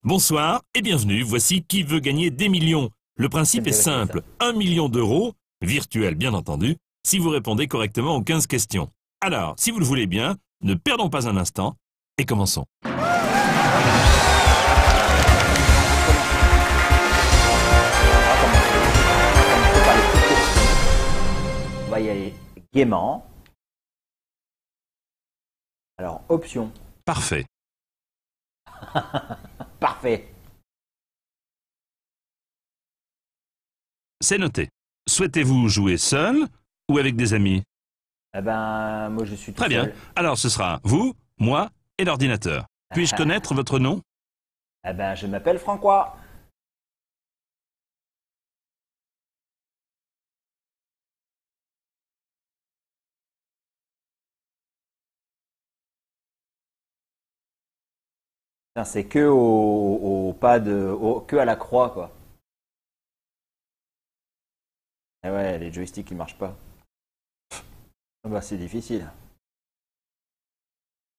Bonsoir et bienvenue, voici Qui veut gagner des millions. Le principe est simple, 1 million d'euros, virtuel bien entendu, si vous répondez correctement aux 15 questions. Alors, si vous le voulez bien, ne perdons pas un instant et commençons. On va y aller gaiement. Alors, option. Parfait. Parfait. C'est noté. Souhaitez-vous jouer seul ou avec des amis? Eh ben, moi je suis tout Très bien. seul. Alors ce sera vous, moi et l'ordinateur. Puis-je connaître votre nom? Eh ben, je m'appelle Francois. Putain, c'est que au pas de, que à la croix quoi. Eh ouais, les joysticks ils marchent pas. Ah bah, c'est difficile.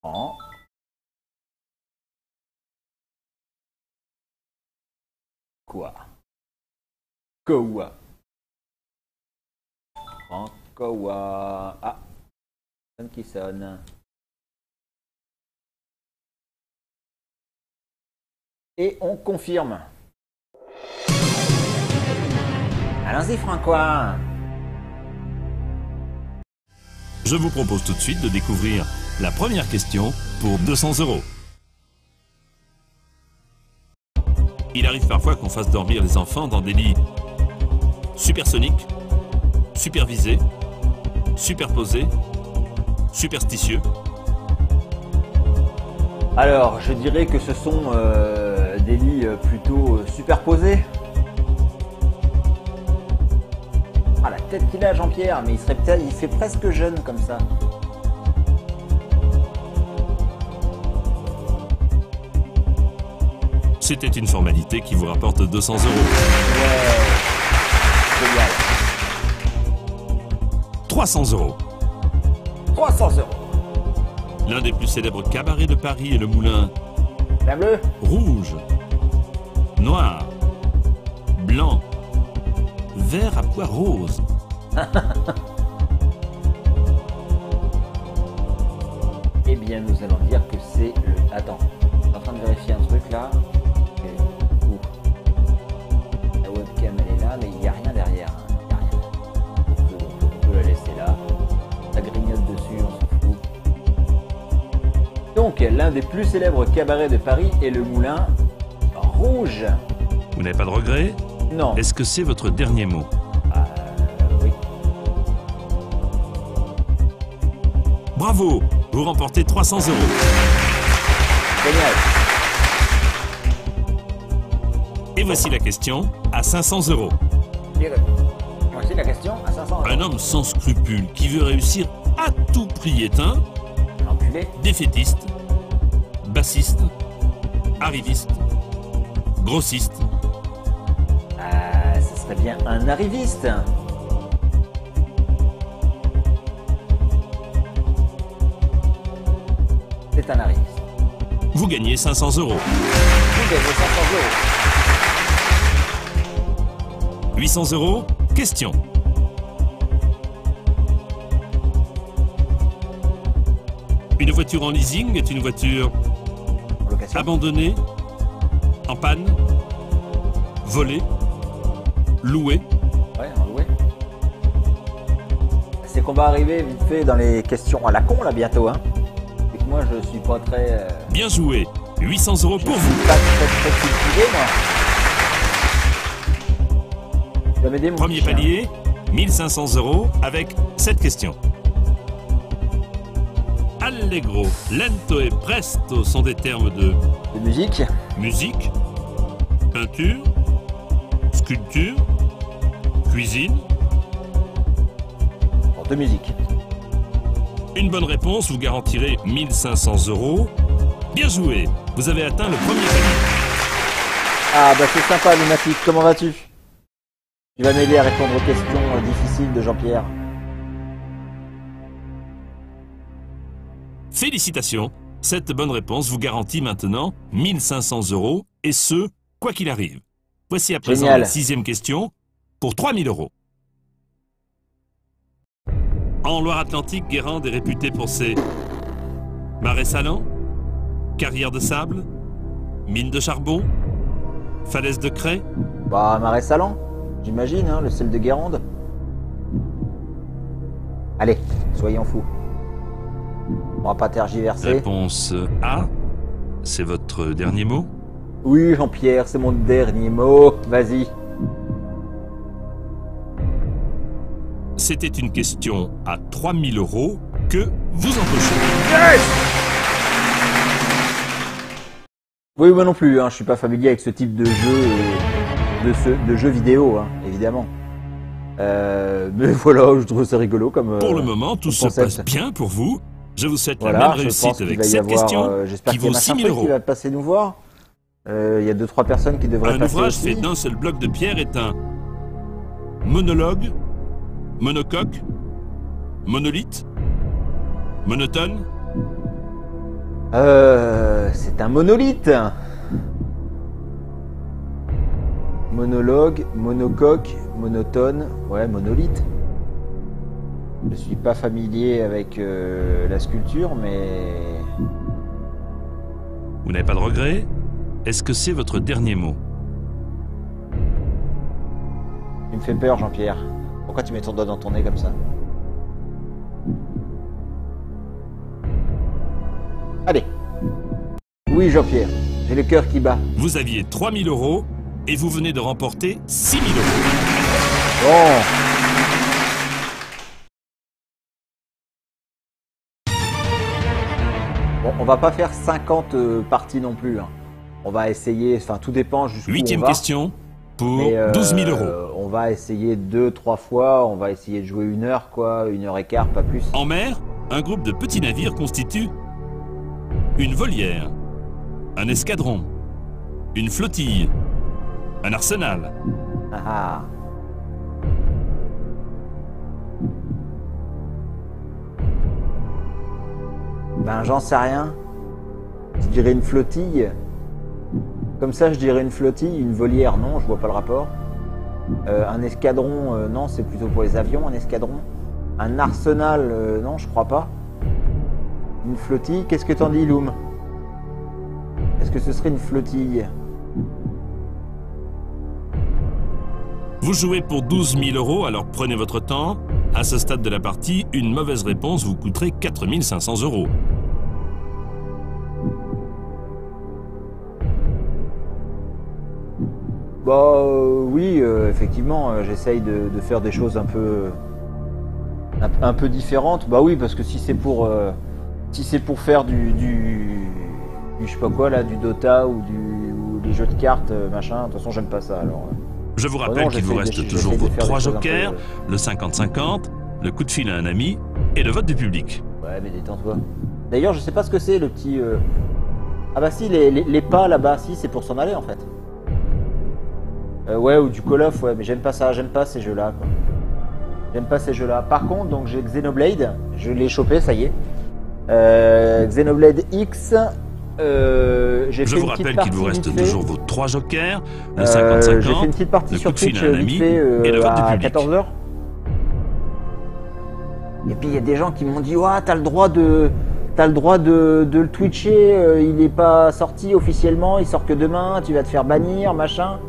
Oh. Quoi? Quoi? Francois. Ah, sonne qui sonne. Et on confirme. Allons-y, Francois. Je vous propose tout de suite de découvrir la première question pour 200 euros. Il arrive parfois qu'on fasse dormir les enfants dans des lits supersoniques, supervisés, superposés, superstitieux. Alors, je dirais que ce sont des lits plutôt superposés. Ah, la tête qu'il a, Jean-Pierre, mais il fait presque jeune comme ça. C'était une formalité qui vous rapporte 200 euros. Ouais, génial. 300 euros. 300 euros. L'un des plus célèbres cabarets de Paris est le Moulin. La bleue. Rouge, noir, blanc, vert à pois rose. Eh bien, nous allons dire que c'est le... Attends, je suis en train de vérifier un truc là. Ouh. La webcam elle est là, mais il n'y a rien derrière. Hein. Il y a rien. On peut la laisser là. Ça grignote dessus, on s'en fout. Donc, l'un des plus célèbres cabarets de Paris est le Moulin Rouge. Vous n'avez pas de regret? Non. Est-ce que c'est votre dernier mot? Oui. Bravo! Vous remportez 300 euros. Génial. Et voici la question à 500 euros. Voici la question à 500 Un homme sans scrupules qui veut réussir à tout prix est un Enculé. défaitiste, bassiste, arriviste, grossiste. Ce serait bien un arriviste. C'est un arriviste. Vous gagnez 500 euros. Vous gagnez 500 euros. 800 euros, question. Une voiture en leasing est une voiture En location. abandonnée, en panne, volée, louée. Ouais, en loué. C'est qu'on va arriver vite fait dans les questions à la con là bientôt. Hein. Et que moi je suis pas très. Bien joué. 800 euros pour vous. Pas très cultivé moi. Tu vas m'aider, mon Premier petit chien. palier, 1500 euros avec cette question. Allegro, lento et presto sont des termes de De musique. musique, peinture, sculpture, cuisine. Bon, de musique. Une bonne réponse vous garantirez 1500 euros. Bien joué, vous avez atteint le premier palier. Ah bah c'est sympa Lunatic, comment vas-tu? Tu vas m'aider à répondre aux questions difficiles de Jean-Pierre. Félicitations, cette bonne réponse vous garantit maintenant 1500 euros et ce, quoi qu'il arrive. Voici à présent Génial. la 6e question pour 3000 euros. En Loire-Atlantique, Guérande est réputée pour ses marais salants, carrières de sable, mines de charbon, falaises de craie. Bah, Marais Salan, j'imagine, hein, le sel de Guérande. Allez, soyons fous. On va pas tergiverser. Réponse A, c'est votre dernier mot. Oui, Jean-Pierre, c'est mon dernier mot. Vas-y. C'était une question à 3000 euros que vous empochez. Oui, moi non plus, hein, je suis pas familier avec ce type de jeu, de jeu vidéo, hein, évidemment. Mais voilà, je trouve ça rigolo comme. Pour le moment, tout se concept. passe bien pour vous. Je vous souhaite la Voilà, même je pense réussite qu'il avec va y cette avoir, question j'espère qui qu'il y a vaut machin 6000 truc euros. qui va passer nous voir. Il y a 2-3 personnes qui devraient Un passer ouvrage aussi. fait d'un seul bloc de pierre est un monologue, monocoque, monolithe, monotone. C'est un monolithe. Monologue, monocoque, monotone, ouais, monolithe. Je suis pas familier avec la sculpture, mais Vous n'avez pas de regret? Est-ce que c'est votre dernier mot? tu me fais peur, Jean-Pierre. Pourquoi tu mets ton doigt dans ton nez comme ça? Allez. Oui, Jean-Pierre, j'ai le cœur qui bat. Vous aviez 3000 euros et vous venez de remporter 6000 euros. Bon. Bon, on va pas faire 50 parties non plus, hein. On va essayer, enfin tout dépend jusqu'où on 8e va. question pour Mais, 12 000 euros. On va essayer 2-3 fois, on va essayer de jouer 1 heure, quoi, 1h15, pas plus. En mer, un groupe de petits navires constitue une volière, un escadron, une flottille, un arsenal. Ah, ah. Ben j'en sais rien. Je dirais une flottille. Comme ça, je dirais une flottille, une volière, non, je vois pas le rapport. Un escadron, non, c'est plutôt pour les avions, un escadron. Un arsenal, non, je crois pas. Une flottille, qu'est-ce que t'en dis, Loom? Est-ce que ce serait une flottille? Vous jouez pour 12 000 euros, alors prenez votre temps. À ce stade de la partie, une mauvaise réponse vous coûterait 4 500 euros. Bah oui, effectivement, j'essaye de faire des choses un peu différentes. Bah oui, parce que si c'est pour faire du je sais pas quoi là, du Dota ou des jeux de cartes, machin, de toute façon j'aime pas ça. Alors. Je vous rappelle non, qu'il vous j'essaie reste de toujours faire vos des 3 choses un peu, jokers, le 50-50, le coup de fil à un ami et le vote du public. Ouais, mais détends-toi. D'ailleurs, je sais pas ce que c'est le petit. Ah bah si, les pas là-bas, si, c'est pour s'en aller en fait. Ouais, ou du Call of, ouais, mais j'aime pas ça, j'aime pas ces jeux-là, quoi. J'aime pas ces jeux-là. Par contre, donc j'ai Xenoblade, je l'ai chopé, ça y est. Xenoblade X. J'ai Je fait vous une petite rappelle qu'il vous partie reste vite fait. toujours vos 3 jokers, le J'ai fait une 50-50, petite partie le sur coup de fil Twitch à un vite ami fait et le vote du à public. 14h. Et puis il y a des gens qui m'ont dit ouah, t'as le droit de le twitcher, il est pas sorti officiellement, il sort que demain, tu vas te faire bannir, machin.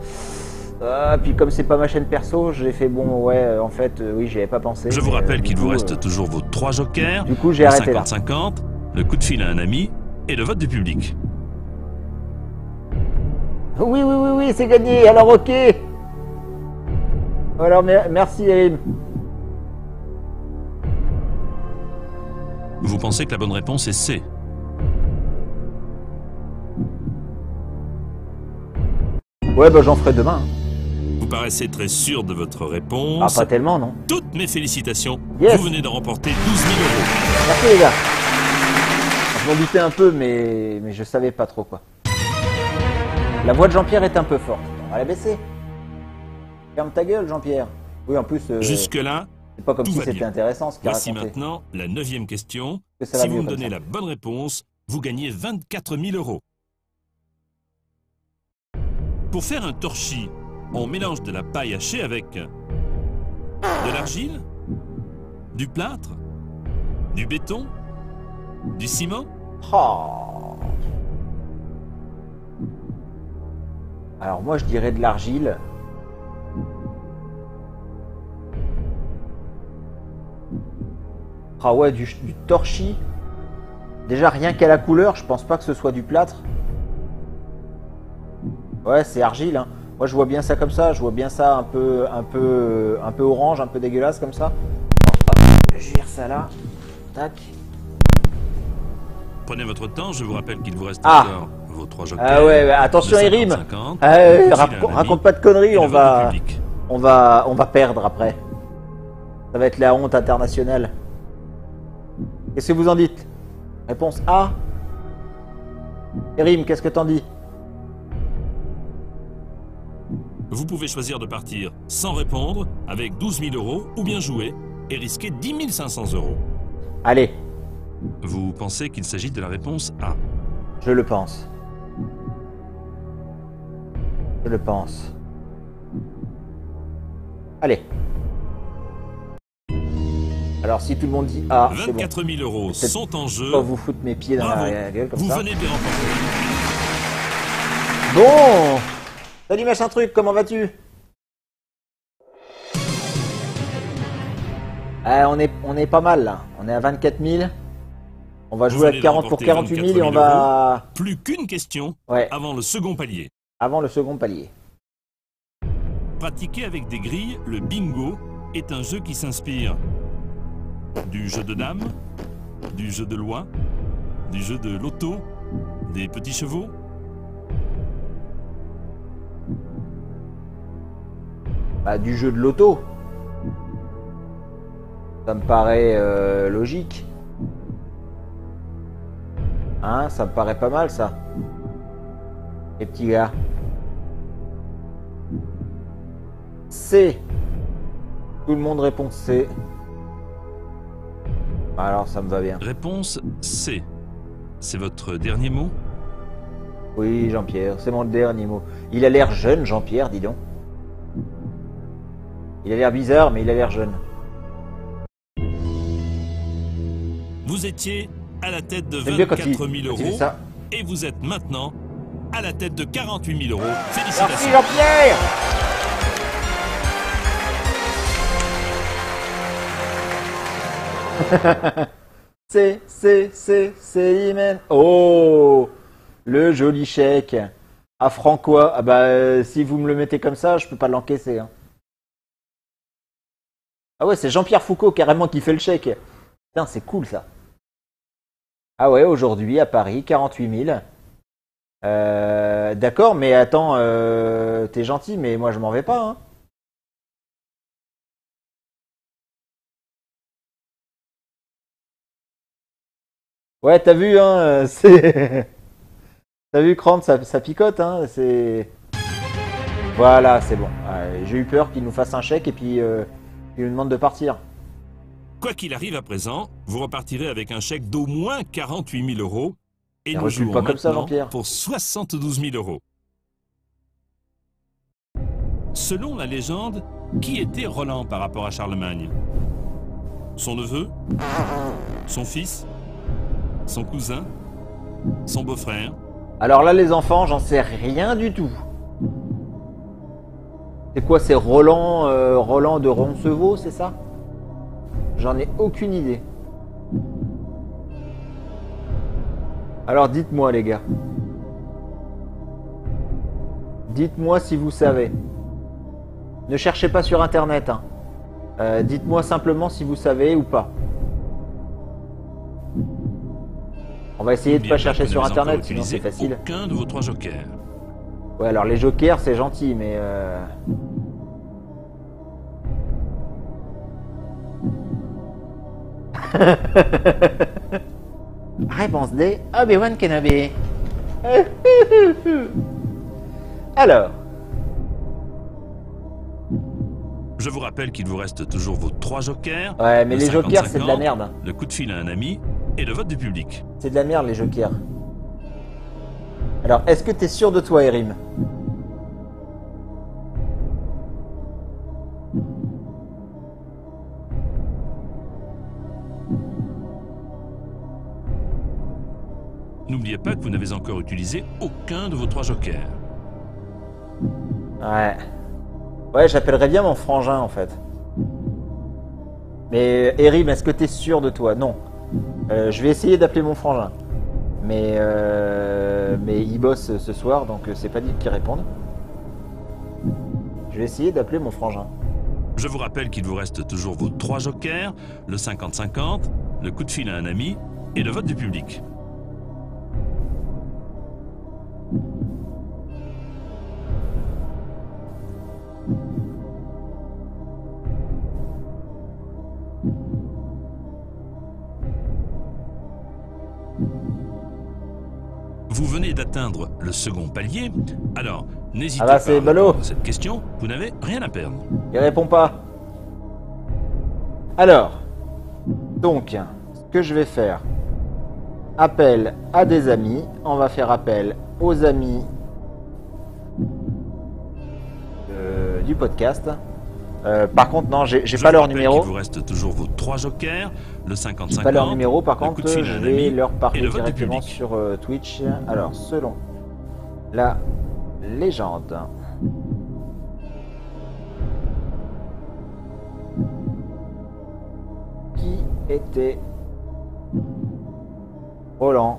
Puis comme c'est pas ma chaîne perso, j'ai fait bon ouais, en fait oui, j'y avais pas pensé. Je vous mais, rappelle du qu'il vous coup, reste toujours vos 3 jokers, du coup, j'ai le arrêté là. 50-50, le coup de fil à un ami et le vote du public. Oui, c'est gagné. Alors ok. Alors merci Elim. Vous pensez que la bonne réponse est C. Ouais, bah j'en ferai demain. Vous paraissez très sûr de votre Ah, réponse. pas tellement, non. Toutes mes félicitations. Yes. Vous venez de remporter 12 000 euros. Merci les gars. Je m'en doutais un peu, mais je savais pas trop quoi. La voix de Jean-Pierre est un peu forte. On va la baisser. Ferme ta gueule, Jean-Pierre. Oui, en plus, Jusque-là, c'est pas comme tout si va c'était bien. intéressant ce qu'il Voici racontait. maintenant la 9e question. Que ça va Si vous mieux me comme donnez ça. la bonne réponse, vous gagnez 24 000 euros. Pour faire un torchis, on mélange de la paille hachée avec de l'argile, du plâtre, du béton, du ciment. Oh. Alors moi je dirais de l'argile. Ah ouais, du torchis. Déjà rien qu'à la couleur, je pense pas que ce soit du plâtre. Ouais, c'est argile, hein. Moi je vois bien ça comme ça, je vois bien ça un peu orange, un peu dégueulasse comme ça. Je vire ça là. Tac. Prenez votre temps, je vous rappelle qu'il vous reste Ah. encore vos 3 jokers. Ah ouais, attention de Erim. 50, Raconte pas de conneries, on va perdre après. Ça va être la honte internationale. Qu'est-ce que vous en dites? Réponse A. Erim, qu'est-ce que t'en dis? Vous pouvez choisir de partir sans répondre avec 12 000 euros ou bien jouer et risquer 10 500 euros. Allez, Vous pensez qu'il s'agit de la réponse A? je le pense. Je le pense. Allez. Alors si tout le monde dit A, c'est bon. 24 000 euros C'est sont en jeu. Pas vous foutre mes pieds dans Bravo. la gueule comme Vous ça. venez de les remporter. Bon. Salut machin truc, comment vas-tu? On est pas mal là. On est à 24 000. On va Vous jouer venez à de 40 pour remporter 48 000 et on 24 000 va... Plus qu'une question Ouais, avant le second palier. avant le second palier. Pratiquer avec des grilles, le bingo est un jeu qui s'inspire du jeu de dames, du jeu de loi, du jeu de loto, des petits chevaux. Bah, du jeu de loto. Ça me paraît logique. Hein, ça me paraît pas mal ça. Les petits gars. C. Tout le monde répond C. Alors ça me va bien. Réponse C. C'est votre dernier mot? Oui, Jean-Pierre, c'est mon dernier mot. Il a l'air jeune, Jean-Pierre, dis donc. Il a l'air bizarre, mais il a l'air jeune. Vous étiez à la tête de J'aime bien quand 24 000 il fait euros ça. et vous êtes maintenant à la tête de 48 000 euros. Merci Félicitations. Jean-Pierre. C'est Imen. Oh, le joli chèque. À Francois. Ah bah, si vous me le mettez comme ça, je peux pas l'encaisser. Hein. Ah ouais, c'est Jean-Pierre Foucault carrément qui fait le chèque. Putain, c'est cool ça. Ah ouais, aujourd'hui à Paris, 48 000. D'accord, mais attends, t'es gentil, mais moi je m'en vais pas. Hein. Ouais, t'as vu, hein, c'est... T'as vu, Krant, ça picote, hein, c'est... Voilà, c'est bon. J'ai eu peur qu'il nous fasse un chèque et puis il nous demande de partir. Quoi qu'il arrive à présent, vous repartirez avec un chèque d'au moins 48 000 euros et nous recule jouons pas comme ça, maintenant Jean-Pierre. pour 72 000 euros. Selon la légende, qui était Roland par rapport à Charlemagne? Son neveu? Son fils? Son cousin? Son beau-frère? Alors là, les enfants, j'en sais rien du tout. C'est quoi, c'est Roland de Roncevaux, c'est ça? J'en ai aucune idée. Alors dites-moi les gars. Dites-moi si vous savez. Ne cherchez pas sur internet. Hein. Dites-moi simplement si vous savez ou pas. On va essayer de pas chercher sur internet, sinon c'est facile. Aucun de vos 3 jokers. Ouais, alors les jokers c'est gentil, mais... Réponse D, Obi-Wan Kenobi. Alors, Je vous rappelle qu'il vous reste toujours vos 3 jokers. ouais, mais le les jokers c'est de la 50-50, merde. Le coup de fil à un ami et le vote du public. C'est de la merde les jokers. Alors, est-ce que t'es sûr de toi, Erim? N'oubliez pas que vous n'avez encore utilisé aucun de vos 3 jokers. Ouais. Ouais, j'appellerais bien mon frangin en fait. Mais Erim, est-ce que t'es sûr de toi? Non. Je vais essayer d'appeler mon frangin. Mais il bosse ce soir, donc c'est pas dit qu'il réponde. Je vais essayer d'appeler mon frangin. Je vous rappelle qu'il vous reste toujours vos 3 jokers, le 50-50, le coup de fil à un ami et le vote du public. Vous venez d'atteindre le second palier, alors n'hésitez pas à répondre à cette question, vous n'avez rien à perdre. Il répond pas. Alors, donc, ce que je vais faire, appel à des amis, on va faire appel aux amis du podcast. Par contre, non, j'ai pas leur numéro. Il vous reste toujours vos 3 jokers, le 50-50. J'ai pas leur numéro, par contre, je vais leur parler le directement sur Twitch. Alors, selon la légende, qui était Roland?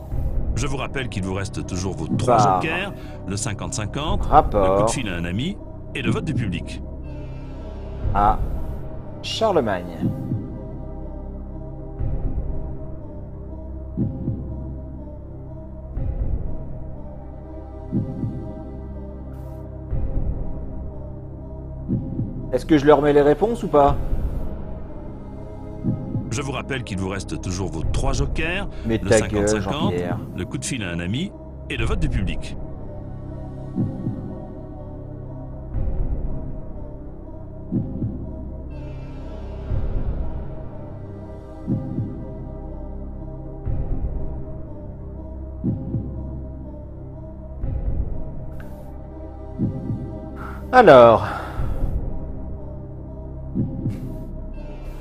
Je vous rappelle qu'il vous reste toujours vos 3 jokers, le 50-50, rapport, le coup de fil à un ami et le vote du public. À Charlemagne. Est-ce que je leur mets les réponses ou pas? Je vous rappelle qu'il vous reste toujours vos 3 jokers, mais le 50-50, le coup de fil à un ami et le vote du public. Alors,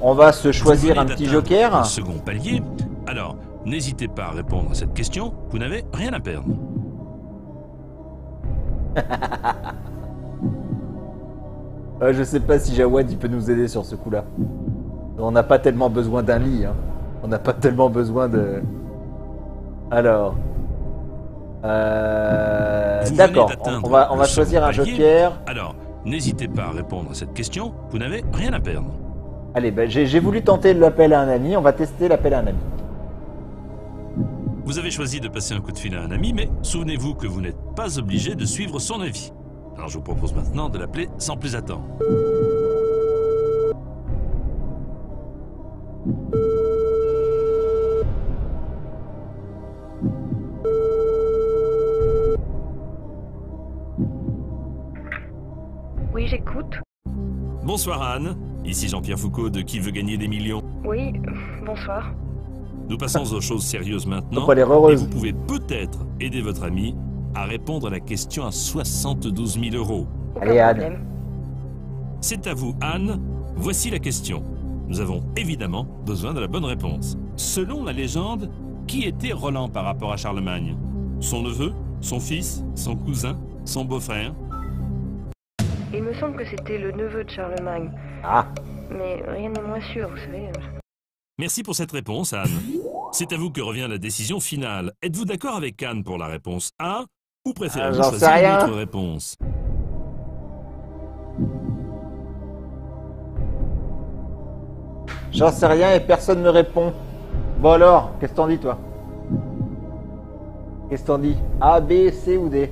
on va se choisir un petit joker. Le second palier. Alors, n'hésitez pas à répondre à cette question, vous n'avez rien à perdre. Je sais pas si Jawad il peut nous aider sur ce coup-là. On n'a pas tellement besoin d'un lit. Hein. On n'a pas tellement besoin de... Alors... D'accord, on va choisir un joker. Alors, n'hésitez pas à répondre à cette question, vous n'avez rien à perdre. Allez, j'ai voulu tenter l'appel à un ami, on va tester l'appel à un ami. Vous avez choisi de passer un coup de fil à un ami, mais souvenez-vous que vous n'êtes pas obligé de suivre son avis. Alors je vous propose maintenant de l'appeler sans plus attendre. Oui, j'écoute. Bonsoir Anne, ici Jean-Pierre Foucault de Qui veut gagner des millions. Oui, bonsoir. Nous passons aux choses sérieuses maintenant. Pas l'air heureuse. Et vous pouvez peut-être aider votre ami à répondre à la question à 72 000 €. Allez Anne. C'est à vous Anne, voici la question. Nous avons évidemment besoin de la bonne réponse. Selon la légende, qui était Roland par rapport à Charlemagne? Son neveu? Son fils? Son cousin? Son beau-frère? Il me semble que c'était le neveu de Charlemagne. Ah. Mais rien n'est moins sûr, vous savez. Merci pour cette réponse, Anne. C'est à vous que revient la décision finale. Êtes-vous d'accord avec Anne pour la réponse A ou préférez-vous choisir une autre réponse? J'en sais rien et personne me répond. Bon alors, qu'est-ce que t'en dis toi? Qu'est-ce que t'en dis? A, B, C ou D?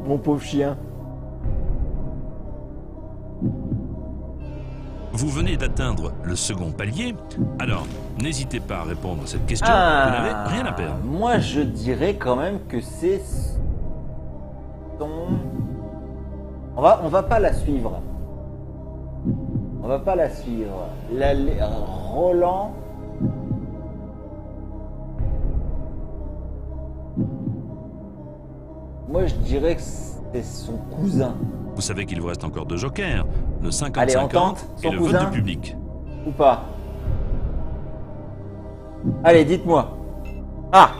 Mon pauvre chien. Vous venez d'atteindre le second palier, alors n'hésitez pas à répondre à cette question, vous n'avez rien à perdre. Moi je dirais quand même que c'est son... On va pas la suivre. On va pas la suivre. Roland... Moi je dirais que c'est son cousin. Vous savez qu'il vous reste encore 2 jokers, le 50-50 Allez, on tente et le vote du public. Ou pas? Allez, dites-moi. Ah.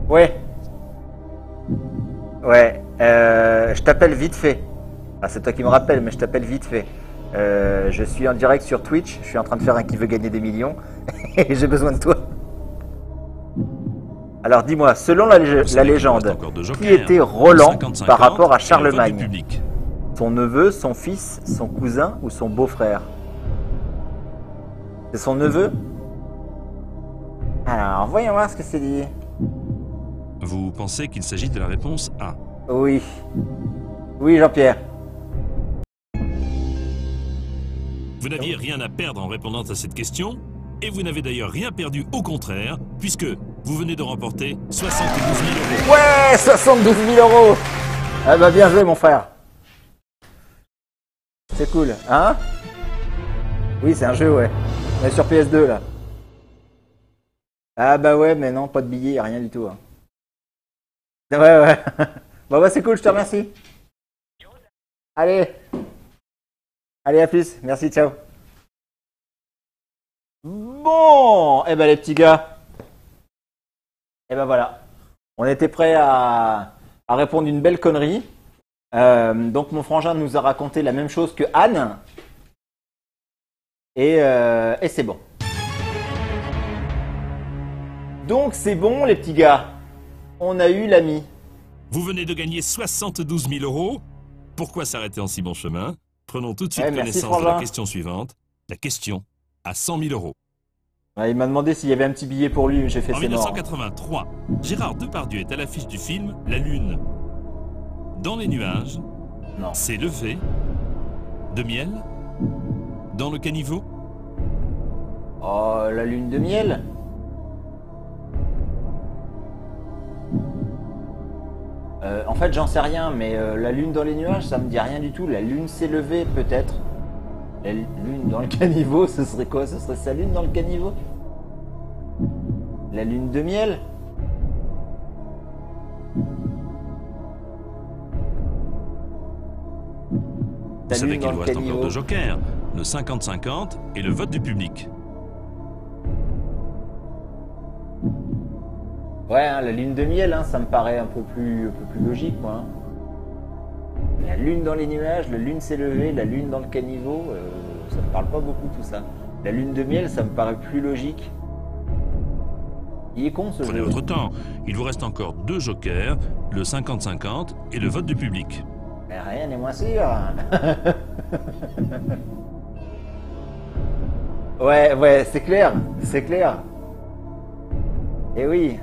Ouais. Ouais. Je t'appelle vite fait. Ah, c'est toi qui me rappelle, mais je t'appelle vite fait. Je suis en direct sur Twitch. Je suis en train de faire un qui veut gagner des millions. Et j'ai besoin de toi. Alors dis-moi, selon la légende, qui était Roland par rapport à Charlemagne? Son neveu, son fils, son cousin ou son beau-frère? C'est son neveu? Alors, voyons voir ce que c'est dit. Vous pensez qu'il s'agit de la réponse A? Oui. Oui, Jean-Pierre. Vous n'aviez rien à perdre en répondant à cette question, et vous n'avez d'ailleurs rien perdu, au contraire, puisque vous venez de remporter 72 000 €. Ouais, 72 000 €. Ah bah bien joué, mon frère. C'est cool, hein? Oui, c'est un jeu, ouais. On est sur PS2, là. Ah bah ouais, mais non, pas de billets, rien du tout. Hein. Ouais, ouais. Bon bah c'est cool, je te remercie. Allez. Allez, à plus. Merci, ciao. Bon, eh ben les petits gars. Eh ben voilà. On était prêts à répondre une belle connerie. Donc mon frangin nous a raconté la même chose que Anne. Et c'est bon. Donc c'est bon les petits gars. On a eu l'ami. Vous venez de gagner 72 000 €. Pourquoi s'arrêter en si bon chemin? Prenons tout de suite connaissance de la question suivante. La question à 100 000 €. Ouais, il m'a demandé s'il y avait un petit billet pour lui, j'ai fait En c'est mort. 1983, Gérard Depardieu est à l'affiche du film La Lune. Dans les nuages, Non. s'est levé de miel dans le caniveau. Oh, la lune de miel. En fait, j'en sais rien, mais la lune dans les nuages, ça me dit rien du tout. La lune s'est levée, peut-être. La lune dans le caniveau, ce serait quoi? Ce serait sa lune dans le caniveau? La lune de miel? Vous savez qu'il vous reste encore deux jokers, le 50-50 et le vote du public. Ouais, hein, la lune de miel, hein, ça me paraît un peu plus logique, moi. Hein. La lune dans les nuages, la lune s'est levée, la lune dans le caniveau, ça me parle pas beaucoup tout ça. La lune de miel, ça me paraît plus logique. Il est con ce jeu. Prenez votre temps, il vous reste encore deux jokers, le 50-50 et le vote du public. Mais rien n'est moins sûr. Ouais, c'est clair, c'est clair. Eh oui.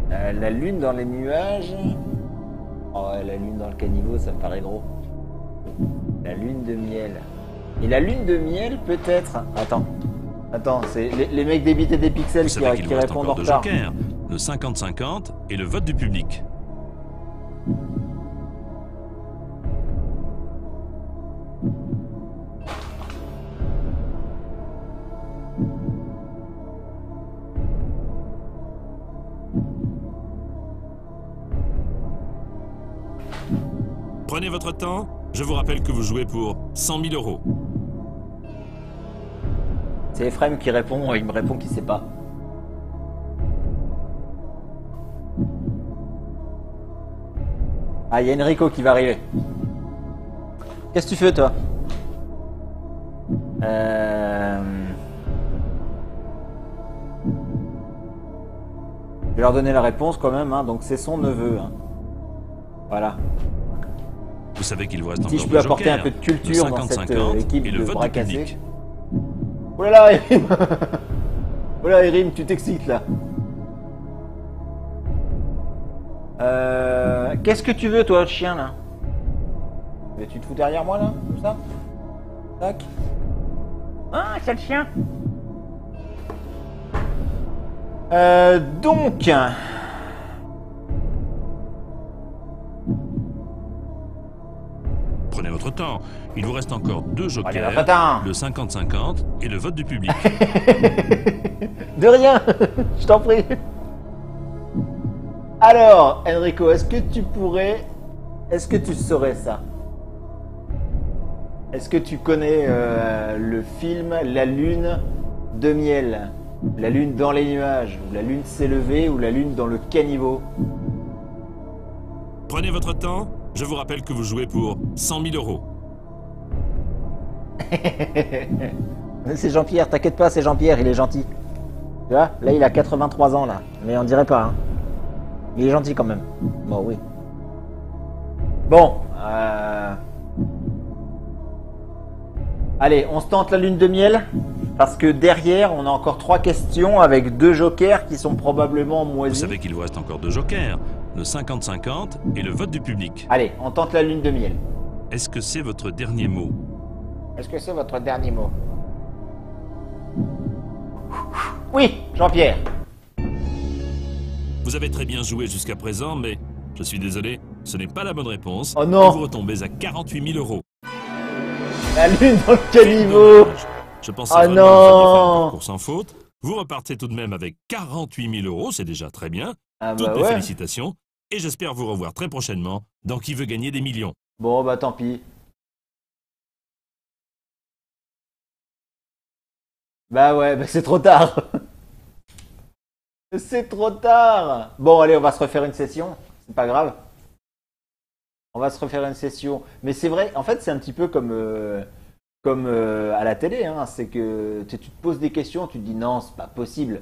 La lune dans les nuages. Oh, la lune dans le caniveau, ça me paraît gros. La lune de miel. Et la lune de miel, peut-être. Attends, c'est les mecs des bits et des pixels qui répondent en retard. Jokers, le 50-50 et le vote du public. Prenez votre temps, je vous rappelle que vous jouez pour 100 000 €. C'est Ephraim qui répond, il me répond qu'il sait pas. Ah, il y a Enrico qui va arriver. Qu'est-ce que tu fais, toi? Je vais leur donner la réponse quand même, hein. Donc c'est son neveu. Hein. Voilà. Vous savez qu'il vous reste si encore je peux deux apporter jokers, un peu de culture dans cette équipe et de le vote bras du cassés. public. Oh là là, Erim. Oh là, Erim, tu t'excites là. Qu'est-ce que tu veux, toi, chien, là? Mais tu te fous derrière moi, là? Comme ça? Tac. Ah, c'est le chien. Donc... Prenez votre temps. Il vous reste encore deux jokers, le 50-50 et le vote du public. De rien, je t'en prie. Alors, Enrico, est-ce que tu saurais ça? Est-ce que tu connais le film La Lune de miel? La Lune dans les nuages, ou La Lune s'est levée, ou La Lune dans le caniveau? Prenez votre temps. Je vous rappelle que vous jouez pour 100 000 euros. C'est Jean-Pierre, t'inquiète pas, c'est Jean-Pierre, il est gentil. Tu vois, là il a 83 ans là, mais on dirait pas. Hein. Il est gentil quand même. Bon, oui. Bon, allez, on se tente la lune de miel, parce que derrière, on a encore 3 questions avec 2 jokers qui sont probablement moisis. Vous savez qu'il vous reste encore 2 jokers, le 50-50 et le vote du public. Allez, on tente la lune de miel. Est-ce que c'est votre dernier mot? Est-ce que c'est votre dernier mot? Oui, Jean-Pierre. Vous avez très bien joué jusqu'à présent, mais je suis désolé, ce n'est pas la bonne réponse. Oh non. Et vous retombez à 48 000 euros. La lune dans le caniveau. Je pensais Oh vraiment que vous alliez faire un non. parcours sans faute. Vous repartez tout de même avec 48 000 euros, c'est déjà très bien. Ah Toutes bah mes ouais. félicitations. Et j'espère vous revoir très prochainement dans Qui veut gagner des millions. Bon, bah tant pis. Bah ouais, bah c'est trop tard. C'est trop tard. Bon, allez, on va se refaire une session. C'est pas grave. On va se refaire une session. Mais c'est vrai, en fait, c'est un petit peu comme à la télé. Hein. C'est que tu te poses des questions, tu te dis non, c'est pas possible.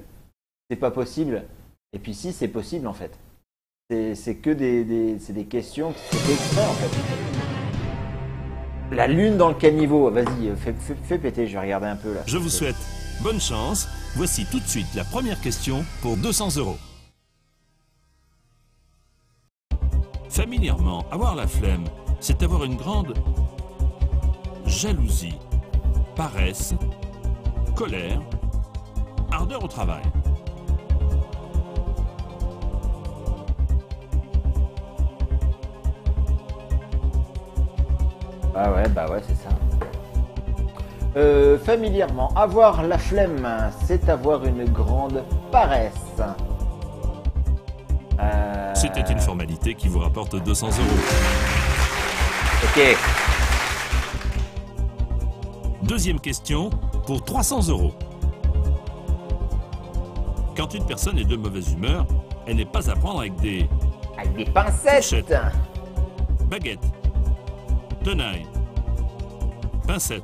C'est pas possible. Et puis si, c'est possible en fait. C'est que c'est des questions qui sont fait exprès en fait. La lune dans le caniveau. Vas-y, fais péter, je vais regarder un peu là. Je vous souhaite bonne chance. Voici tout de suite la première question pour 200 euros. Familièrement, avoir la flemme, c'est avoir une grande jalousie, paresse, colère, ardeur au travail. Bah ouais, c'est ça. Familièrement, avoir la flemme, c'est avoir une grande paresse. C'était une formalité qui vous rapporte 200 euros. Ok. Deuxième question pour 300 euros. Quand une personne est de mauvaise humeur, elle n'est pas à prendre avec des Avec des pincettes. Fourchette. baguettes, tenailles, pincettes.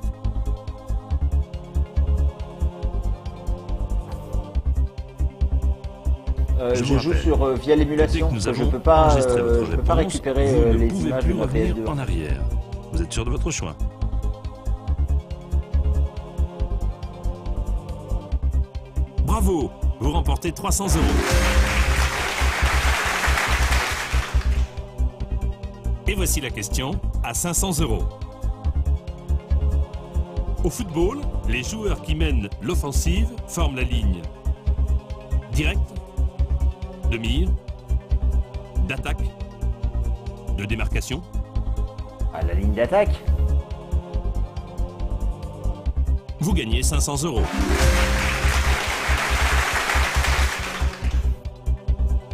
Je vous joue rappelle, sur via l'émulation. Dès que nous Je avons peux pas, enregistré votre je peux pas réponse, récupérer vous ne les pouvez images de plus ma revenir PS2. en arrière. Vous êtes sûr de votre choix? Bravo, vous remportez 300 euros. Et voici la question à 500 euros. Au football, les joueurs qui mènent l'offensive forment la ligne directe, de mire, d'attaque, de démarcation. À la ligne d'attaque. Vous gagnez 500 euros.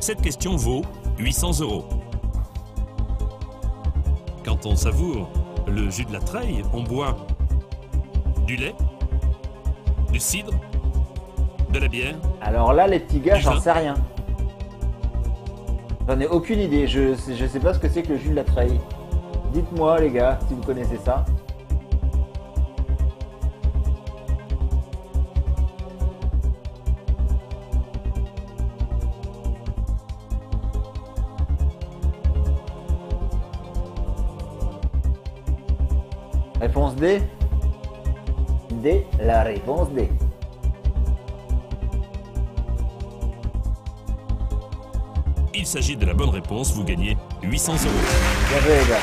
Cette question vaut 800 euros. Quand on savoure le jus de la treille, on boit du lait, du cidre, de la bière. Alors là, les petits gars, Du j'en vin. sais rien. J'en ai aucune idée. Je sais pas ce que c'est que le jus de la treille. Dites-moi, les gars, si vous connaissez ça. Réponse D. D, la réponse D. Il s'agit de la bonne réponse, vous gagnez 800 euros. Bien joué, les gars.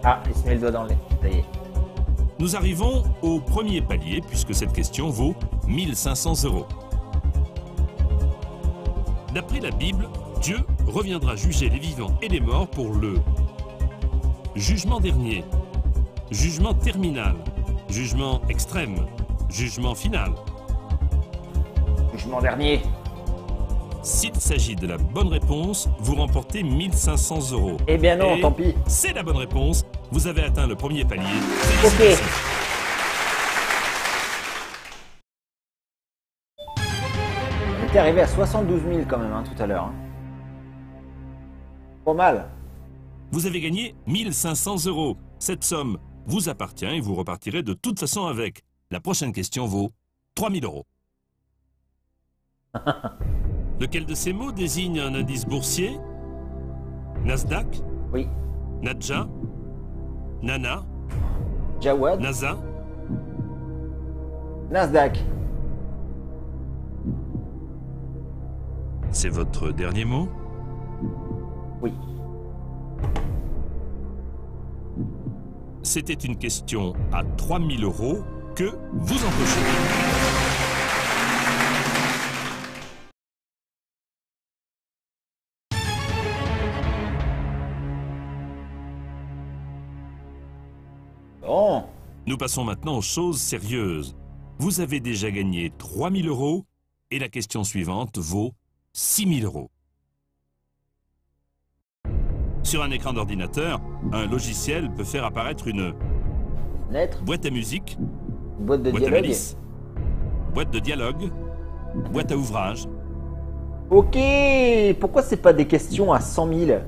Ah, il se met le doigt dans le nez. Ça y est. Nous arrivons au premier palier puisque cette question vaut 1500 euros. D'après la Bible, Dieu reviendra juger les vivants et les morts pour le jugement dernier, jugement terminal, jugement extrême, jugement final. Jugement dernier. S'il s'agit de la bonne réponse, vous remportez 1500 €. Eh bien non, Et tant pis. c'est la bonne réponse. Vous avez atteint le premier palier. Ok. Félicitations. On était arrivé à 72 000 quand même, hein, tout à l'heure. Hein. Pas mal. Vous avez gagné 1500 €. Cette somme vous appartient et vous repartirez de toute façon avec. La prochaine question vaut 3000 €. Lequel de ces mots désigne un indice boursier? Nasdaq, Oui. Nadja, Nana, Jawad. NASA? Nasdaq. C'est votre dernier mot? Oui. C'était une question à 3000 € que vous empochez. Bon. Nous passons maintenant aux choses sérieuses. Vous avez déjà gagné 3000 € et la question suivante vaut 6000 €. Sur un écran d'ordinateur, un logiciel peut faire apparaître une Lettre. boîte à musique, Boîte de boîte à dialogue. malice, boîte de dialogue, boîte à ouvrage. Ok. Pourquoi c'est pas des questions à 100 000?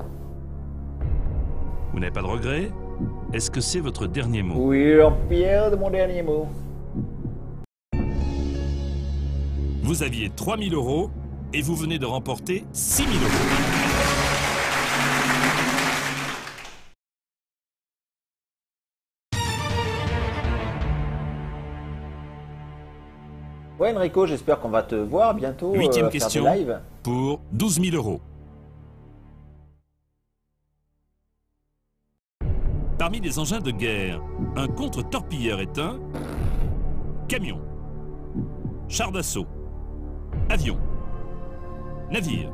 Vous n'avez pas de regret? Est-ce que c'est votre dernier mot? Oui, Pierre de mon dernier mot. Vous aviez 3000 € et vous venez de remporter 6000 €. Ouais, Enrico, j'espère qu'on va te voir bientôt. Huitième faire question des lives. pour 12 000 €. Parmi les engins de guerre, un contre-torpilleur est un camion, char d'assaut, avion, navire.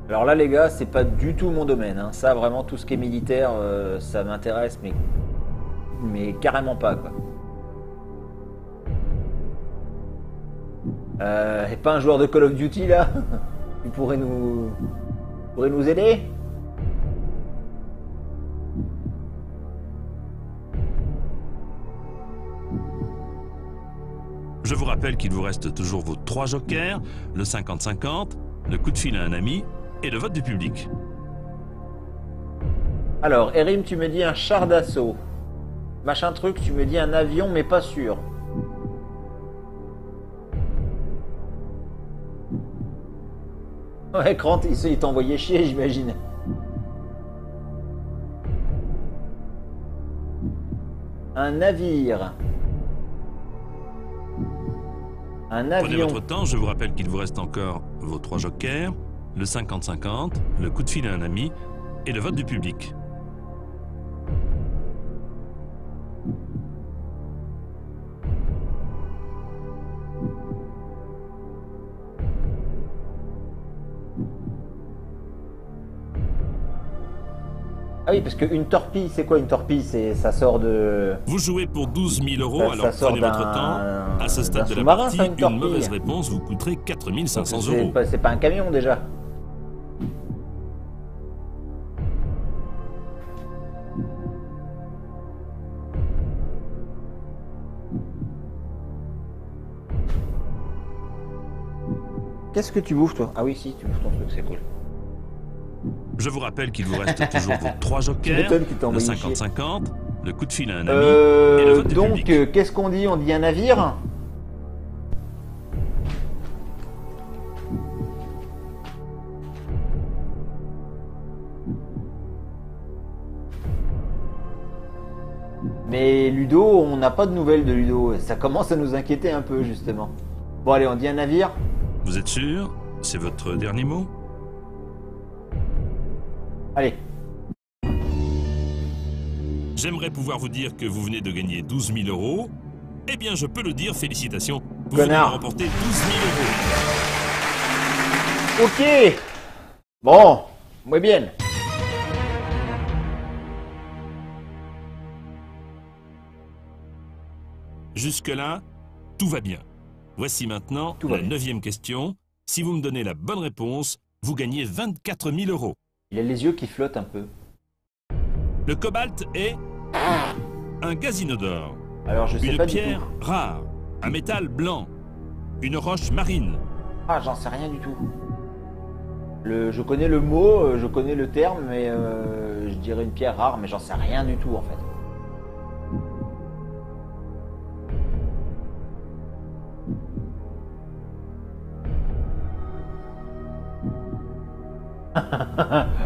Alors là, les gars, c'est pas du tout mon domaine. Hein. Ça, vraiment, tout ce qui est militaire, ça m'intéresse, mais carrément pas, quoi. Et pas un joueur de Call of Duty, là? Tu pourrais nous aider? Je vous rappelle qu'il vous reste toujours vos 3 jokers, le 50-50, le coup de fil à un ami et le vote du public. Alors, Erim, tu me dis un char d'assaut. Machin truc, tu me dis un avion, mais pas sûr. Ouais, Grant, il t'a envoyé chier, j'imagine. Un navire. Un Prenez avion. votre temps, je vous rappelle qu'il vous reste encore vos 3 jokers, le 50-50, le coup de fil à un ami et le vote du public. Ah oui, parce qu'une torpille, c'est quoi une torpille? Ça sort de... Vous jouez pour 12 000 €, Ça alors sort prenez votre d'un- temps. À ce stade d'un de la sous-marin, partie, ça, une une torpille. mauvaise réponse vous coûterait 4 500 €. C'est pas un camion, déjà. Qu'est-ce que tu bouffes, toi? Ah oui, si, tu bouffes ton truc, c'est cool. Je vous rappelle qu'il vous reste toujours vos 3 jokers, m'étonnes qu'il t'ait le envoyé chier. 50-50, le coup de fil à un ami et le vote du Donc, public. qu'est-ce qu'on dit? On dit un navire? Mais Ludo, on n'a pas de nouvelles de Ludo. Ça commence à nous inquiéter un peu, justement. Bon, allez, on dit un navire? Vous êtes sûr? C'est votre dernier mot? Allez. J'aimerais pouvoir vous dire que vous venez de gagner 12 000 €. Eh bien, je peux le dire, félicitations. Vous venez de Connard. remporter 12 000 €. Ok. Bon, muy bien. Jusque-là, tout va bien. Voici maintenant Tout va la bien. 9e question. Si vous me donnez la bonne réponse, vous gagnez 24 000 euros. Il a les yeux qui flottent un peu. Le cobalt est un gaz inodore, Alors je sais une pas du pierre tout. rare, un métal blanc, une roche marine. Ah, j'en sais rien du tout. Je connais le mot, je connais le terme, mais je dirais une pierre rare, mais j'en sais rien du tout en fait.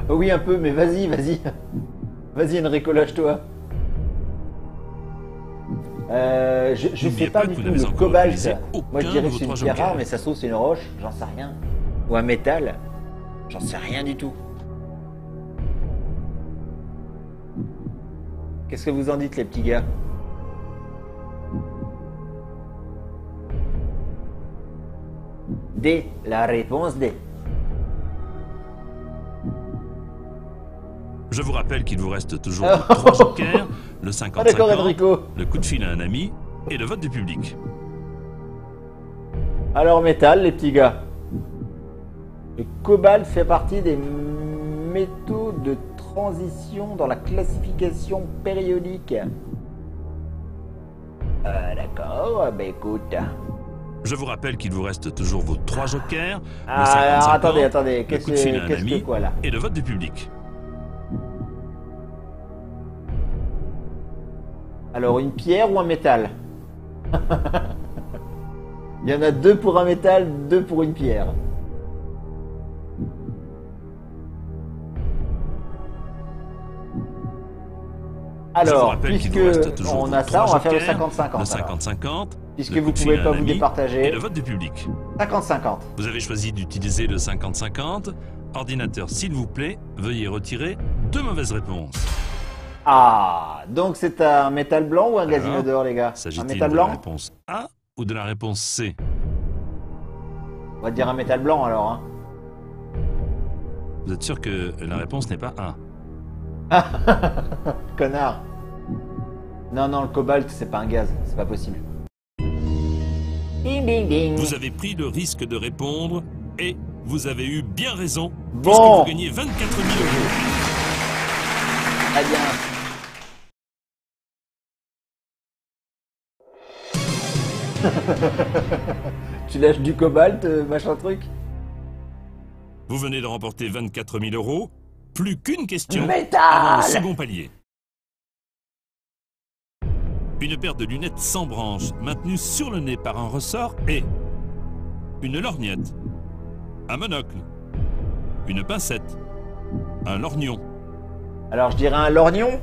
Oui, un peu, mais vas-y, vas-y. Vas-y, Enrico, lâche-toi. Je sais N'oubliez pas pas du que vous tout, n'avez le encore cobalt. utilisé Moi, je aucun dirais de que vos c'est une trois pierre rare, jokers. mais ça se trouve, c'est une roche, j'en sais rien. Ou un métal, j'en sais rien du tout. Qu'est-ce que vous en dites, les petits gars? D, la réponse D. Je vous rappelle qu'il vous reste toujours vos 3 jokers, le Ah d'accord, 50-50, Enrico. le coup de fil à un ami et le vote du public. Alors, métal, les petits gars. Le cobalt fait partie des métaux de transition dans la classification périodique. D'accord, bah écoute. Je vous rappelle qu'il vous reste toujours vos 3 jokers, le Alors, 50-50, attendez, le coup de fil à un qu'est-ce ami que quoi là? et le vote du public. Alors, une pierre ou un métal? Il y en a 2 pour un métal, 2 pour une pierre. Je vous Alors, rappelle qu'il puisque vous reste toujours on a vos ça, on 3 va faire le jokers, 50-50. le alors. 50-50, Puisque le vous coup de fil pouvez à pas un vous ami départager. et le vote du public. 50-50. Vous avez choisi d'utiliser le 50-50. Ordinateur, s'il vous plaît, veuillez retirer 2 mauvaises réponses. Ah, donc c'est un métal blanc ou un gaz Alors, inodore, les gars? Un S'agit-il métal de la blanc? réponse A ou de la réponse C? On va dire un métal blanc alors. Hein. Vous êtes sûr que la réponse n'est pas A? Connard. Non, non, le cobalt, c'est pas un gaz, c'est pas possible. Ding ding ding. Vous avez pris le risque de répondre et vous avez eu bien raison, Bon. puisque vous gagnez 24 000 euros. Très bien. Tu lâches du cobalt, machin truc? Vous venez de remporter 24 000 euros, plus qu'une question Métal. avant le second palier. Une paire de lunettes sans branche maintenue sur le nez par un ressort et une lorgnette, un monocle, une pincette, un lorgnon. Alors je dirais un lorgnon?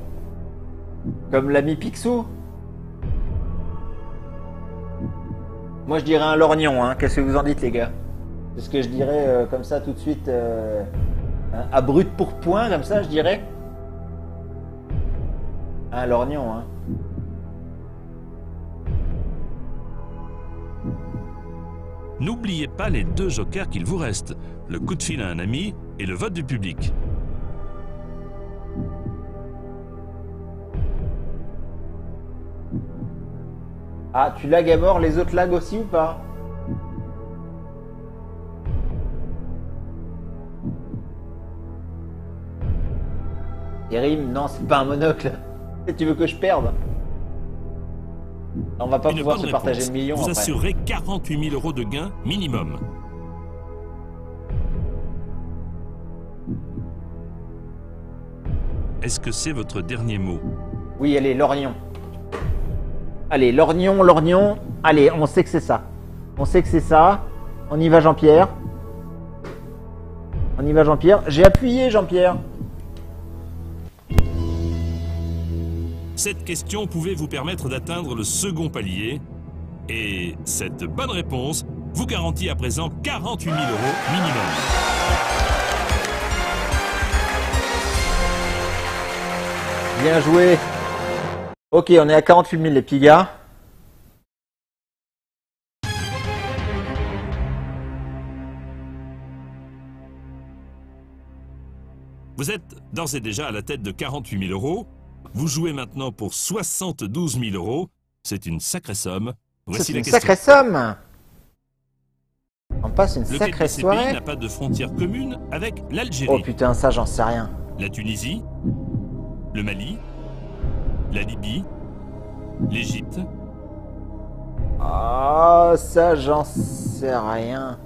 Comme l'ami Picsou? Moi je dirais un lorgnon, hein. Qu'est-ce que vous en dites, les gars? C'est ce que je dirais comme ça tout de suite, à brut pour point, comme ça je dirais. Un lorgnon, hein. N'oubliez pas les 2 jokers qu'il vous reste, le coup de fil à un ami et le vote du public. Ah, tu lags à mort, les autres lags aussi ou pas? Erim, non, c'est pas un monocle. Tu veux que je perde? On va pas Une pouvoir bonne se partager réponse. le million Vous après. assurerez 48 000 euros de gain minimum. Est-ce que c'est votre dernier mot? Oui, allez, lorgnon. Allez, lorgnon, lorgnon. Allez, on sait que c'est ça. On sait que c'est ça. On y va, Jean-Pierre. On y va, Jean-Pierre. J'ai appuyé, Jean-Pierre. Cette question pouvait vous permettre d'atteindre le second palier. Et cette bonne réponse vous garantit à présent 48 000 euros minimum. Bien joué. Ok, on est à 48 000, les petits gars. Vous êtes d'ores et déjà à la tête de 48 000 euros. Vous jouez maintenant pour 72 000 euros. C'est une sacrée somme. Voici C'est la une question. sacrée somme. En passe une Lequel sacrée de ces soirée. pays n'a pas de frontière commune avec l'Algérie? Oh putain, ça j'en sais rien. La Tunisie, le Mali, la Libye, l'Égypte. Ah, ça j'en sais rien.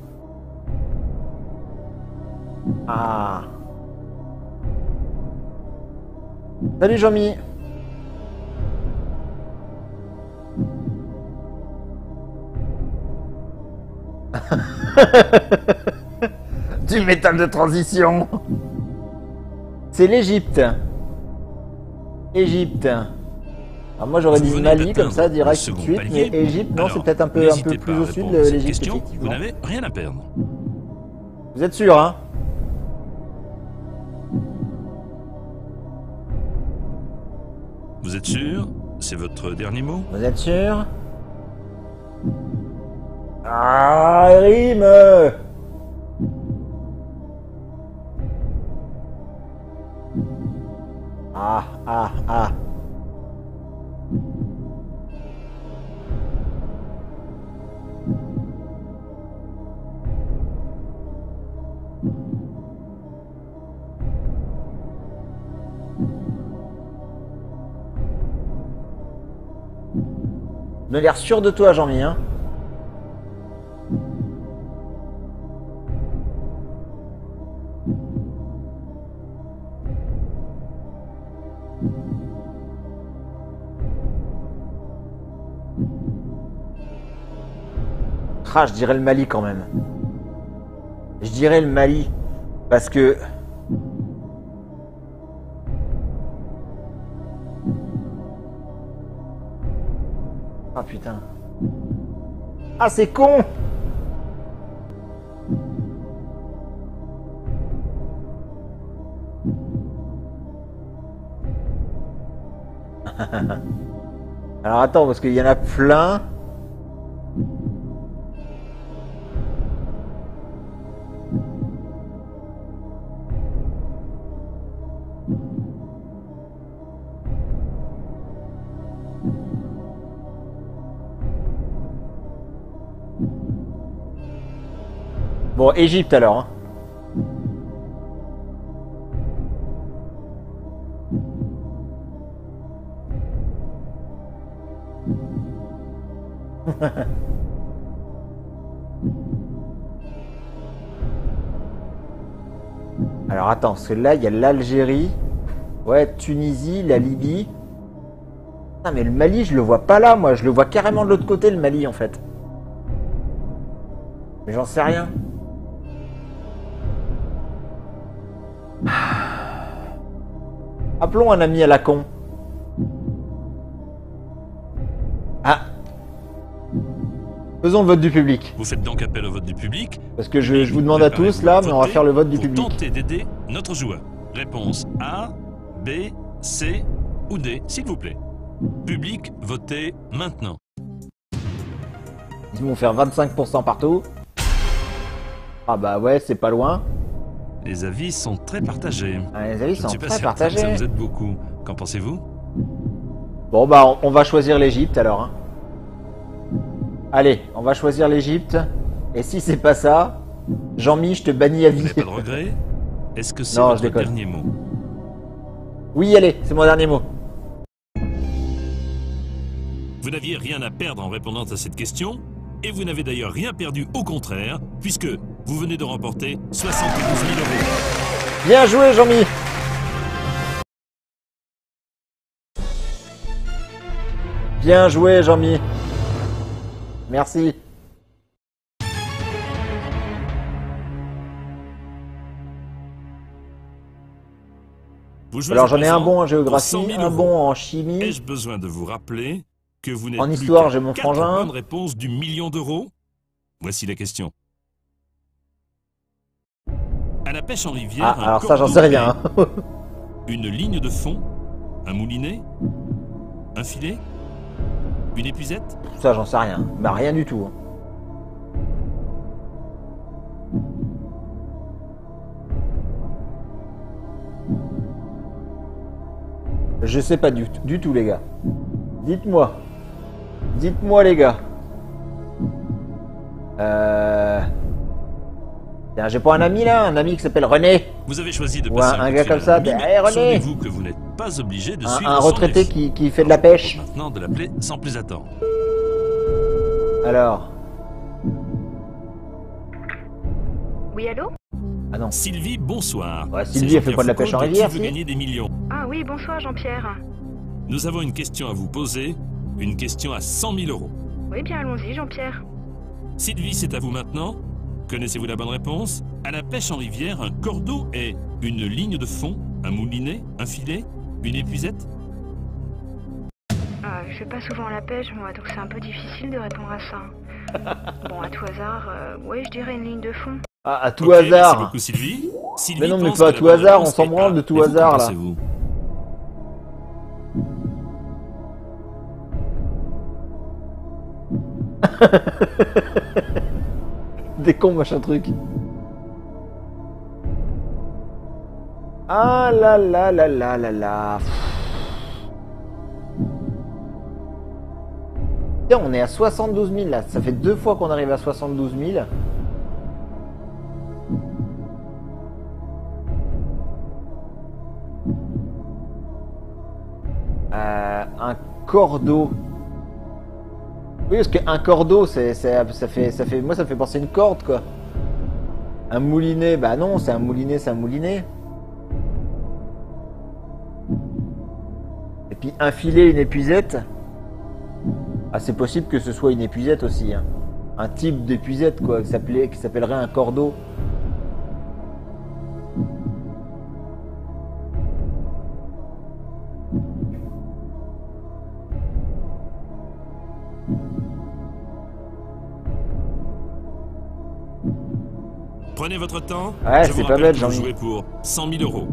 Ah. Salut Jean-Mi. Du métal de transition. C'est l'Égypte. Égypte. Alors moi j'aurais Vous dit venez Mali d'atteindre comme ça le direct tout de second suite, palier. mais Égypte non, Alors, c'est peut-être un peu n'hésitez plus pas à au sud répondre à cette l'Égypte question, vous effectivement. n'avez rien à perdre. Vous êtes sûr hein? Vous êtes sûr? C'est votre dernier mot? Vous êtes sûr? Ah, rime! Ah, ah, ah. Me l'air sûr de toi, Jean-Mi, hein? Ah, je dirais le Mali quand même. Je dirais le Mali. Parce que... Ah putain. Ah c'est con! Alors attends, parce qu'il y en a plein. Bon, Égypte alors. Hein. Alors attends, parce que là, il y a l'Algérie. Ouais, Tunisie, la Libye. Ah, mais le Mali, je le vois pas là, moi. Je le vois carrément de l'autre côté, le Mali, en fait. Mais j'en sais rien. Appelons un ami à la con. Ah. Faisons le vote du public. Vous faites donc appel au vote du public. Parce que je vous demande à tous là, mais on va faire le vote du public. Tentez d'aider notre joueur. Réponse A, B, C ou D, s'il vous plaît. Public, votez maintenant. Ils vont faire 25% partout. Ah bah ouais, c'est pas loin. Les avis sont très partagés. Ah, les avis Je sont ne suis pas très certain que ça partagés. vous aide beaucoup. Qu'en pensez-vous? Bon bah on va choisir l'Égypte alors. Hein. Allez, on va choisir l'Égypte. Et si c'est pas ça, Jean-Mi, je te bannis à Vous vie. n'avez pas de regret? Est-ce que c'est Non, je votre déconne. dernier mot? Oui, allez, c'est mon dernier mot. Vous n'aviez rien à perdre en répondant à cette question, et vous n'avez d'ailleurs rien perdu, au contraire, puisque vous venez de remporter 72 000 €. Bien joué, Jean-Mi. Bien joué, Jean-Mi. Merci. Vous jouez Alors à j'en ai un présent bon en pour géographie, 100 000 un €. bon en chimie. Ai-je besoin de vous rappeler que vous n'êtes En plus histoire, qu'à j'ai mon 4 frangin. bonnes réponses du million d'euros? Voici la question. À la pêche en rivière, Ah, un alors ça, j'en cordeau sais rien. est une ligne de fond, un moulinet, un filet, une épuisette? Ça, j'en sais rien. Bah, rien du tout. Je sais pas du tout, les gars. Dites-moi. Dites-moi, les gars. Tiens, j'ai pas un ami là, un ami qui s'appelle René. Vous avez choisi de Ou passer un coup de gars fil comme à ça, un ami, hey, mais René. souvenez-vous que vous n'êtes pas obligé de suivre Un son retraité avis. qui fait de la pêche. Maintenant de l'appeler sans plus attendre. Alors. Oui, allô? Ah non. Sylvie, bonsoir. Ouais, C'est Sylvie, elle fait Jean-Pierre pas de la pêche en Foucault rivière, Qui veut si. gagner des millions. Ah oui, bonsoir Jean-Pierre. Nous avons une question à vous poser, une question à 100 000 euros. Oui, bien allons-y Jean-Pierre. Sylvie, c'est à vous maintenant. Connaissez-vous la bonne réponse? À la pêche en rivière, un cordeau est une ligne de fond, un moulinet, un filet, une épuisette? Je fais pas souvent la pêche, moi, donc c'est un peu difficile de répondre à ça. Bon, à tout hasard, oui, je dirais une ligne de fond. Ah, à tout Ok, merci hasard. beaucoup Sylvie. Sylvie Mais non, mais pense pas à que tout la bonne hasard, on réponse s'en est branle A. de tout Mais vous, hasard, qu'en là. pensez-vous? Des cons, machin truc. Ah là là là là là là. Tiens, on est à 72 000 là. Ça fait 2 fois qu'on arrive à 72 000. Un cordeau. Oui, parce qu'un cordeau, ça fait, moi ça me fait penser à une corde quoi. Un moulinet, bah non, c'est un moulinet, c'est un moulinet. Et puis un filet, une épuisette. Ah, c'est possible que ce soit une épuisette aussi, hein. Un type d'épuisette quoi, qui s'appellerait un cordeau. Prenez votre temps. Ouais, Je vous c'est pas rappelle bête, que vous Jean-Mi. jouez pour 100 000 euros.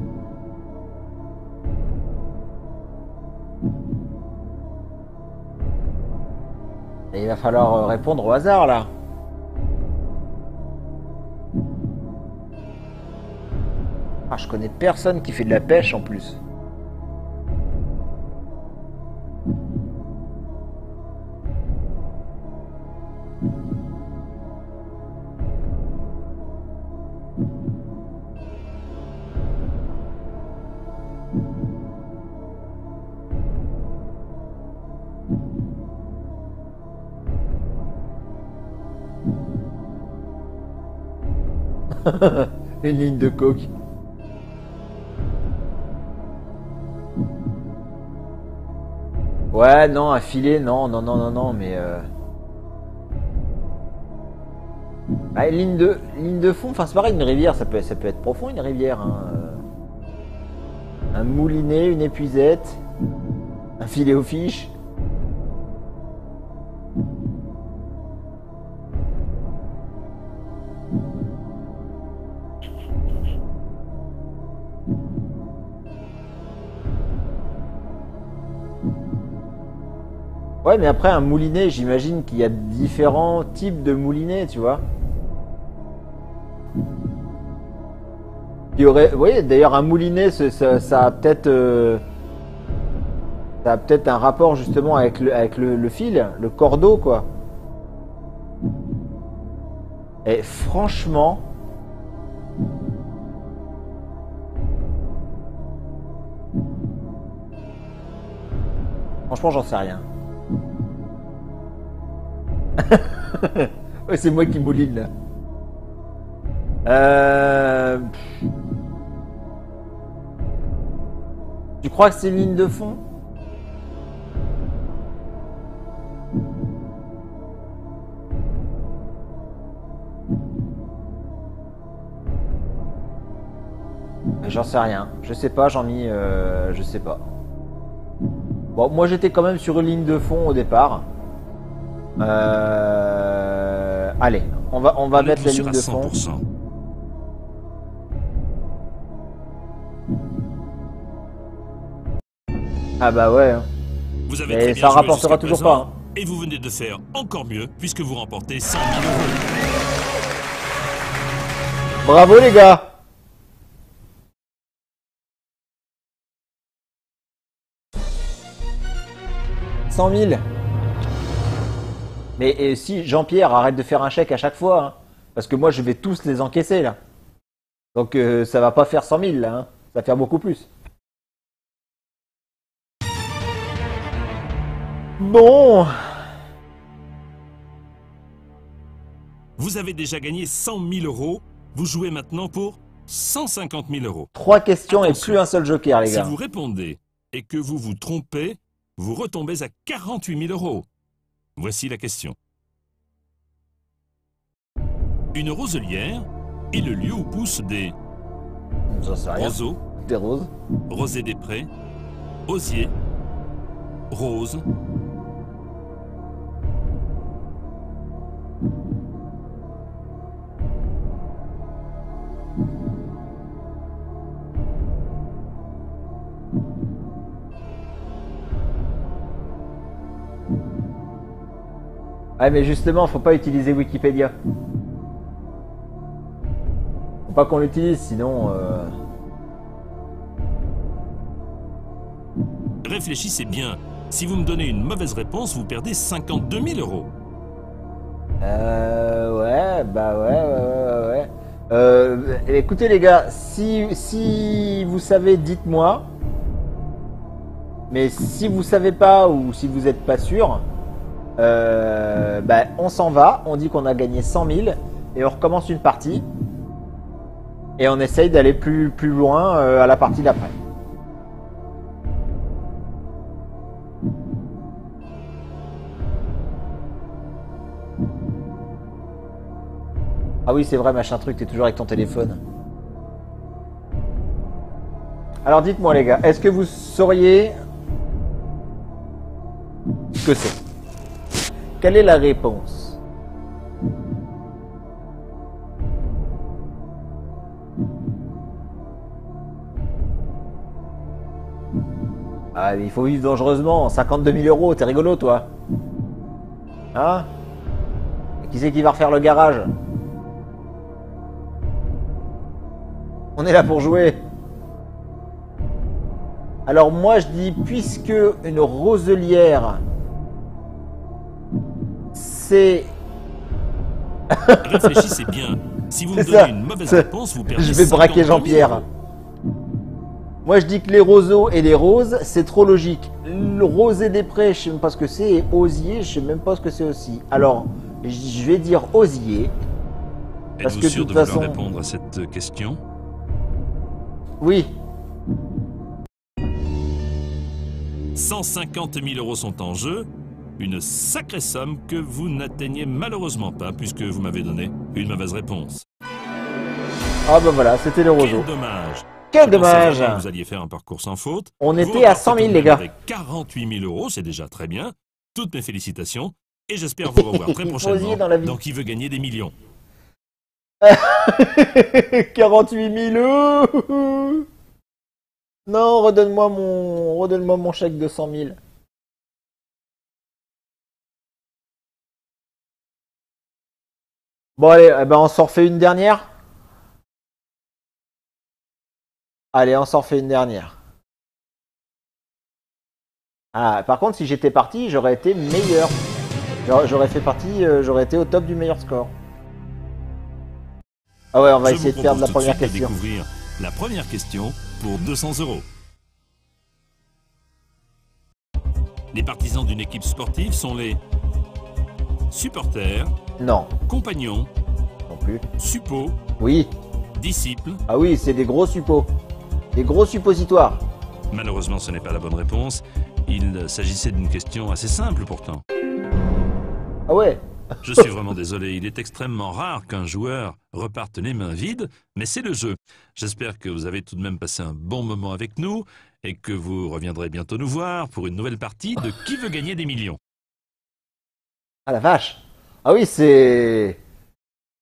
Et il va falloir répondre au hasard là. Ah, je connais personne qui fait de la pêche en plus. Une ligne de coke. Ouais, non, un filet, non, non, non, non, non, mais ah, une ligne de fond, enfin c'est pareil, une rivière, ça peut être profond, une rivière, hein. Un moulinet, une épuisette, un filet aux fiches. Ouais, mais après un moulinet, j'imagine qu'il y a différents types de moulinets, tu vois. Il y aurait, oui, d'ailleurs un moulinet, ça a peut-être, un rapport justement avec le fil, le cordeau, quoi. Et franchement, j'en sais rien. Ouais, c'est moi qui mouline là. Tu crois que c'est une ligne de fond? J'en sais rien. Je sais pas, Jean-Mi, je sais pas. Bon, moi j'étais quand même sur une ligne de fond au départ. Allez, on va mettre la ligne de fond. 100%. Ah bah ouais. Hein. Vous avez Mais très bien ça joué rapportera jusqu'à toujours présent, pas, hein. Et vous venez de faire encore mieux puisque vous remportez 100 000 euros. Bravo les gars. « 100 000. Mais si Jean-Pierre arrête de faire un chèque à chaque fois, hein. Parce que moi, je vais tous les encaisser, là. Donc, ça va pas faire 100 000, là. Hein. Ça va faire beaucoup plus. Bon. Vous avez déjà gagné 100 000 euros. Vous jouez maintenant pour 150 000 euros. 3 questions et Attention. plus un seul joker, les Si gars. vous répondez et que vous vous trompez, vous retombez à 48 000 euros. Voici la question. Une roselière est le lieu où poussent des J'en sais rien. roseaux, Des roses. rosés des prés, osiers, roses. Ouais, mais justement, faut pas utiliser Wikipédia. Faut pas qu'on l'utilise, sinon... Réfléchissez bien. Si vous me donnez une mauvaise réponse, vous perdez 52 000 euros. Ouais, bah ouais. Écoutez les gars, si vous savez, dites-moi. Mais si vous savez pas ou si vous êtes pas sûr, bah on s'en va. On dit qu'on a gagné 100 000 et on recommence une partie. Et on essaye d'aller plus loin à la partie d'après. Ah oui, c'est vrai, machin truc, t'es toujours avec ton téléphone. Alors dites-moi les gars, est-ce que vous sauriez ce que c'est? Quelle est la réponse? Ah, il faut vivre dangereusement, 52 000 euros, t'es rigolo toi? Hein? Et qui c'est qui va refaire le garage? On est là pour jouer. Alors moi je dis, puisque une roselière, c'est... Réfléchissez bien. Si vous me C'est donnez ça. une mauvaise C'est- réponse, vous perdez Je vais 52 braquer 000 Jean-Pierre. euros. Moi je dis que les roseaux et les roses, c'est trop logique. Le rosé des prés, je sais même pas ce que c'est, et osier, je sais même pas ce que c'est aussi. Alors, je vais dire osier. Parce Êtes-vous que de sûr toute de façon... vouloir répondre à cette question? Oui. 150 000 euros sont en jeu. Une sacrée somme que vous n'atteignez malheureusement pas puisque vous m'avez donné une mauvaise réponse. Ah bah voilà, c'était le roseau. Quel dommage! Quel Je pensais dommage. vraiment que vous alliez faire un parcours sans faute. On Vous était à repartez 100 000 tout de les même gars. Avec 48 000 euros, c'est déjà très bien. Toutes mes félicitations. Et j'espère vous revoir très Il faut prochainement osier dans la vie. dans Qui veut gagner des millions. 48 000 euros. Non, redonne-moi mon chèque de 100 000. Bon allez, eh ben, on s'en refait une dernière. Allez, on s'en refait une dernière. Ah, par contre, si j'étais parti, j'aurais été meilleur. J'aurais fait partie, j'aurais été au top du meilleur score. Ah ouais, on va Je essayer vous de faire de la propose tout première suite de question. découvrir la première question pour 200 euros. Les partisans d'une équipe sportive sont les supporters, Non, compagnons, non plus. suppôts, Oui. disciples. Ah oui, c'est des gros suppos. Des gros suppositoires. Malheureusement, ce n'est pas la bonne réponse. Il s'agissait d'une question assez simple pourtant. Ah ouais. Je suis vraiment désolé, il est extrêmement rare qu'un joueur reparte les mains vides, mais c'est le jeu. J'espère que vous avez tout de même passé un bon moment avec nous et que vous reviendrez bientôt nous voir pour une nouvelle partie de Qui veut gagner des millions. Ah la vache. Ah oui, c'est...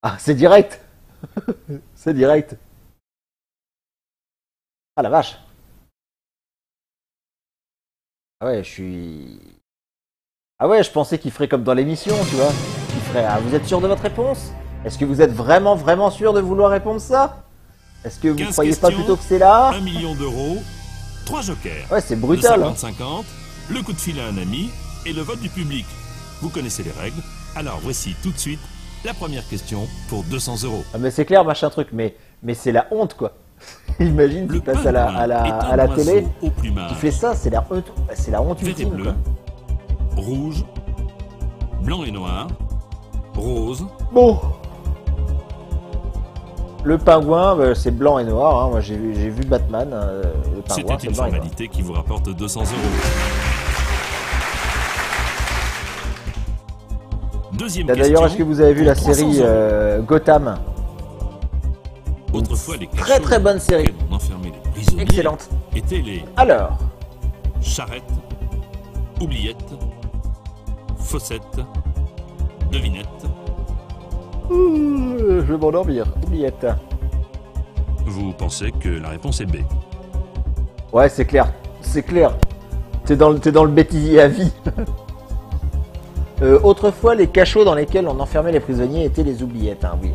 Ah, c'est direct. C'est direct. Ah la vache. Ah ouais, je suis... Ah ouais, je pensais qu'il ferait comme dans l'émission, tu vois. Il ferait... Ah, vous êtes sûr de votre réponse? Est-ce que vous êtes vraiment sûr de vouloir répondre ça? Est-ce que vous 15 croyez pas questions, plutôt que c'est là? 1 million d'euros, 3 jokers. Ouais, c'est Le brutal. Hein. 50-50, le coup de fil à un ami et le vote du public. Vous connaissez les règles, alors voici tout de suite La première question pour 200 euros. Ah mais c'est clair, machin truc, mais c'est la honte quoi. Imagine, tu passes à la télé, au plumage. tu fais ça, c'est la honte Vert et ultime bleu, quoi. rouge, blanc et noir, rose. Bon. Le pingouin, bah, c'est blanc et noir, hein. Moi j'ai vu Batman, le pingouin C'était c'est une blanc et noir. formalité qui vous rapporte 200 euros. Deuxième question. D'ailleurs, est-ce que vous avez vu pour la 300 série euros. Gotham? Autrefois, les Très très bonne série. auxquels on enfermait les prisonniers Excellente. étaient les Alors, charrettes, oubliettes, fossettes, devinettes. je vais m'endormir. Oubliette. Vous pensez que la réponse est B. Ouais, c'est clair. C'est clair. T'es dans le bêtisier à vie. Autrefois, les cachots dans lesquels on enfermait les prisonniers étaient les oubliettes, hein, oui.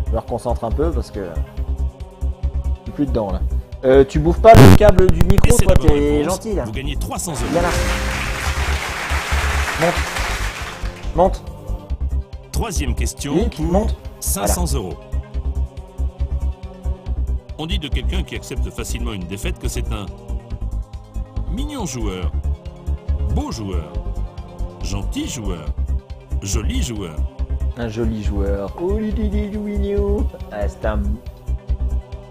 Je me reconcentre un peu parce que je suis plus dedans là. Tu bouffes pas le câble du Et micro, c'est toi, la bonne t'es réponse. gentil là. Vous gagnez 300 euros. Viens là. Monte. Troisième question Link, pour monte. 500 euros. On dit de quelqu'un qui accepte facilement une défaite que c'est un mignon joueur, beau joueur, gentil joueur, joli joueur. Un joli joueur. Oh, mignon. Ah, c'est un...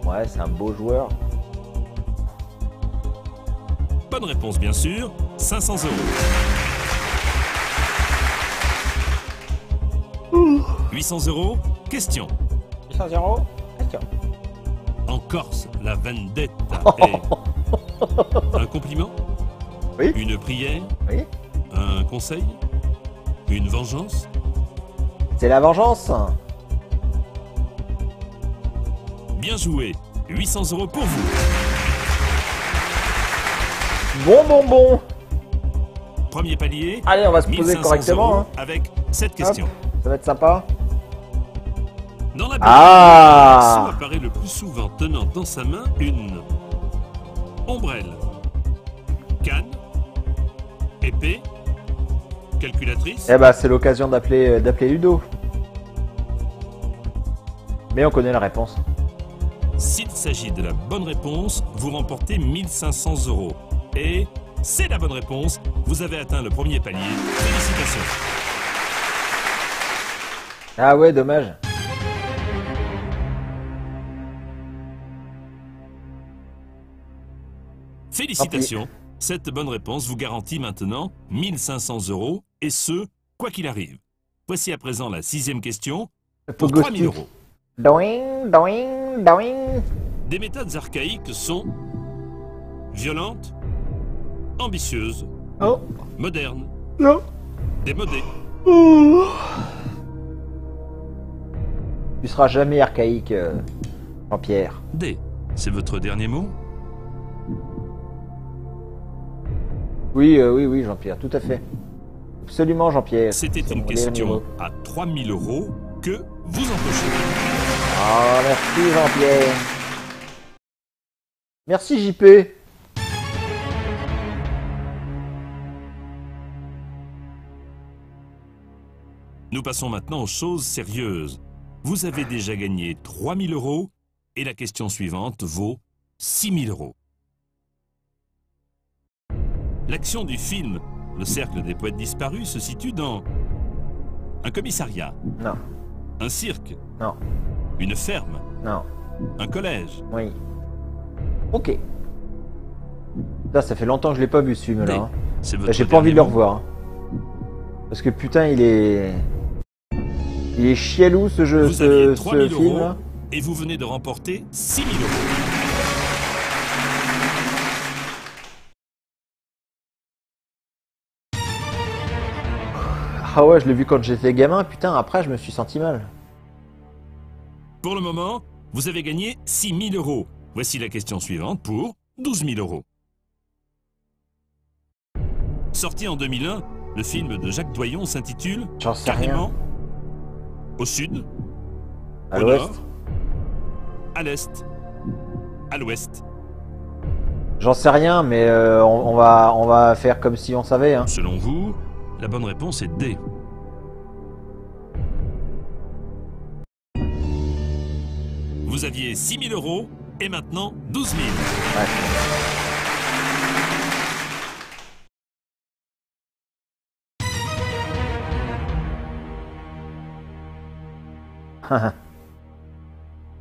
Ouais, c'est un beau joueur. Bonne réponse bien sûr, 500 euros. 800 euros, question. 800 euros. Question. En Corse, la vendetta est un compliment, Oui. une prière, Oui. un conseil, une vengeance. C'est la vengeance. Bien joué, 800 euros pour vous. Bon. Premier palier, Allez, on va se poser 1500 correctement. euros Hein. avec cette question. Ça va être sympa. Dans la Ah. Picasso apparaît le plus souvent tenant dans sa main une ombrelle, canne, épée, calculatrice. Eh bah, c'est l'occasion d'appeler Ludo. Mais on connaît la réponse. S'il s'agit de la bonne réponse, vous remportez 1500 euros. Et c'est la bonne réponse, vous avez atteint le premier palier. Félicitations. Ah ouais, dommage. Félicitations. Cette bonne réponse vous garantit maintenant 1500 euros, et ce, quoi qu'il arrive. Voici à présent la 6e question pour 3000 euros. Doing. Des méthodes archaïques sont violentes, ambitieuses, Oh, modernes, non. démodées. Tu seras jamais archaïque, Jean-Pierre. D, c'est votre dernier mot? Oui, Jean-Pierre, tout à fait. Absolument, Jean-Pierre. C'était C'est une mon question dernier mot. à 3000 euros que vous empochez. Ah, merci, Jean-Pierre. Merci, JP. Nous passons maintenant aux choses sérieuses. Vous avez déjà gagné 3000 euros et la question suivante vaut 6000 euros. L'action du film Le Cercle des Poètes Disparus se situe dans un commissariat, Non, un cirque, non, une ferme, non. un collège. Oui. Ok. Ça fait longtemps que je l'ai pas vu ce film-là. D, Hein. c'est votre J'ai pas envie de le dernier mot. revoir. Hein. Parce que putain, il est chialou ce jeu, Vous aviez ce 3000 film euros là. et vous venez de remporter 6000 euros. Ah ouais, je l'ai vu quand j'étais gamin, putain, après je me suis senti mal. Pour le moment, vous avez gagné 6000 euros. Voici la question suivante pour 12 000 euros. Sorti en 2001, le film de Jacques Doyon s'intitule J'en sais rien. Carrément au sud, À au l'ouest. nord, à l'est, à l'ouest. J'en sais rien, mais on va faire comme si on savait. Hein. Selon vous, la bonne réponse est D. gagné 6 000 euros et maintenant 12 000. Ouais.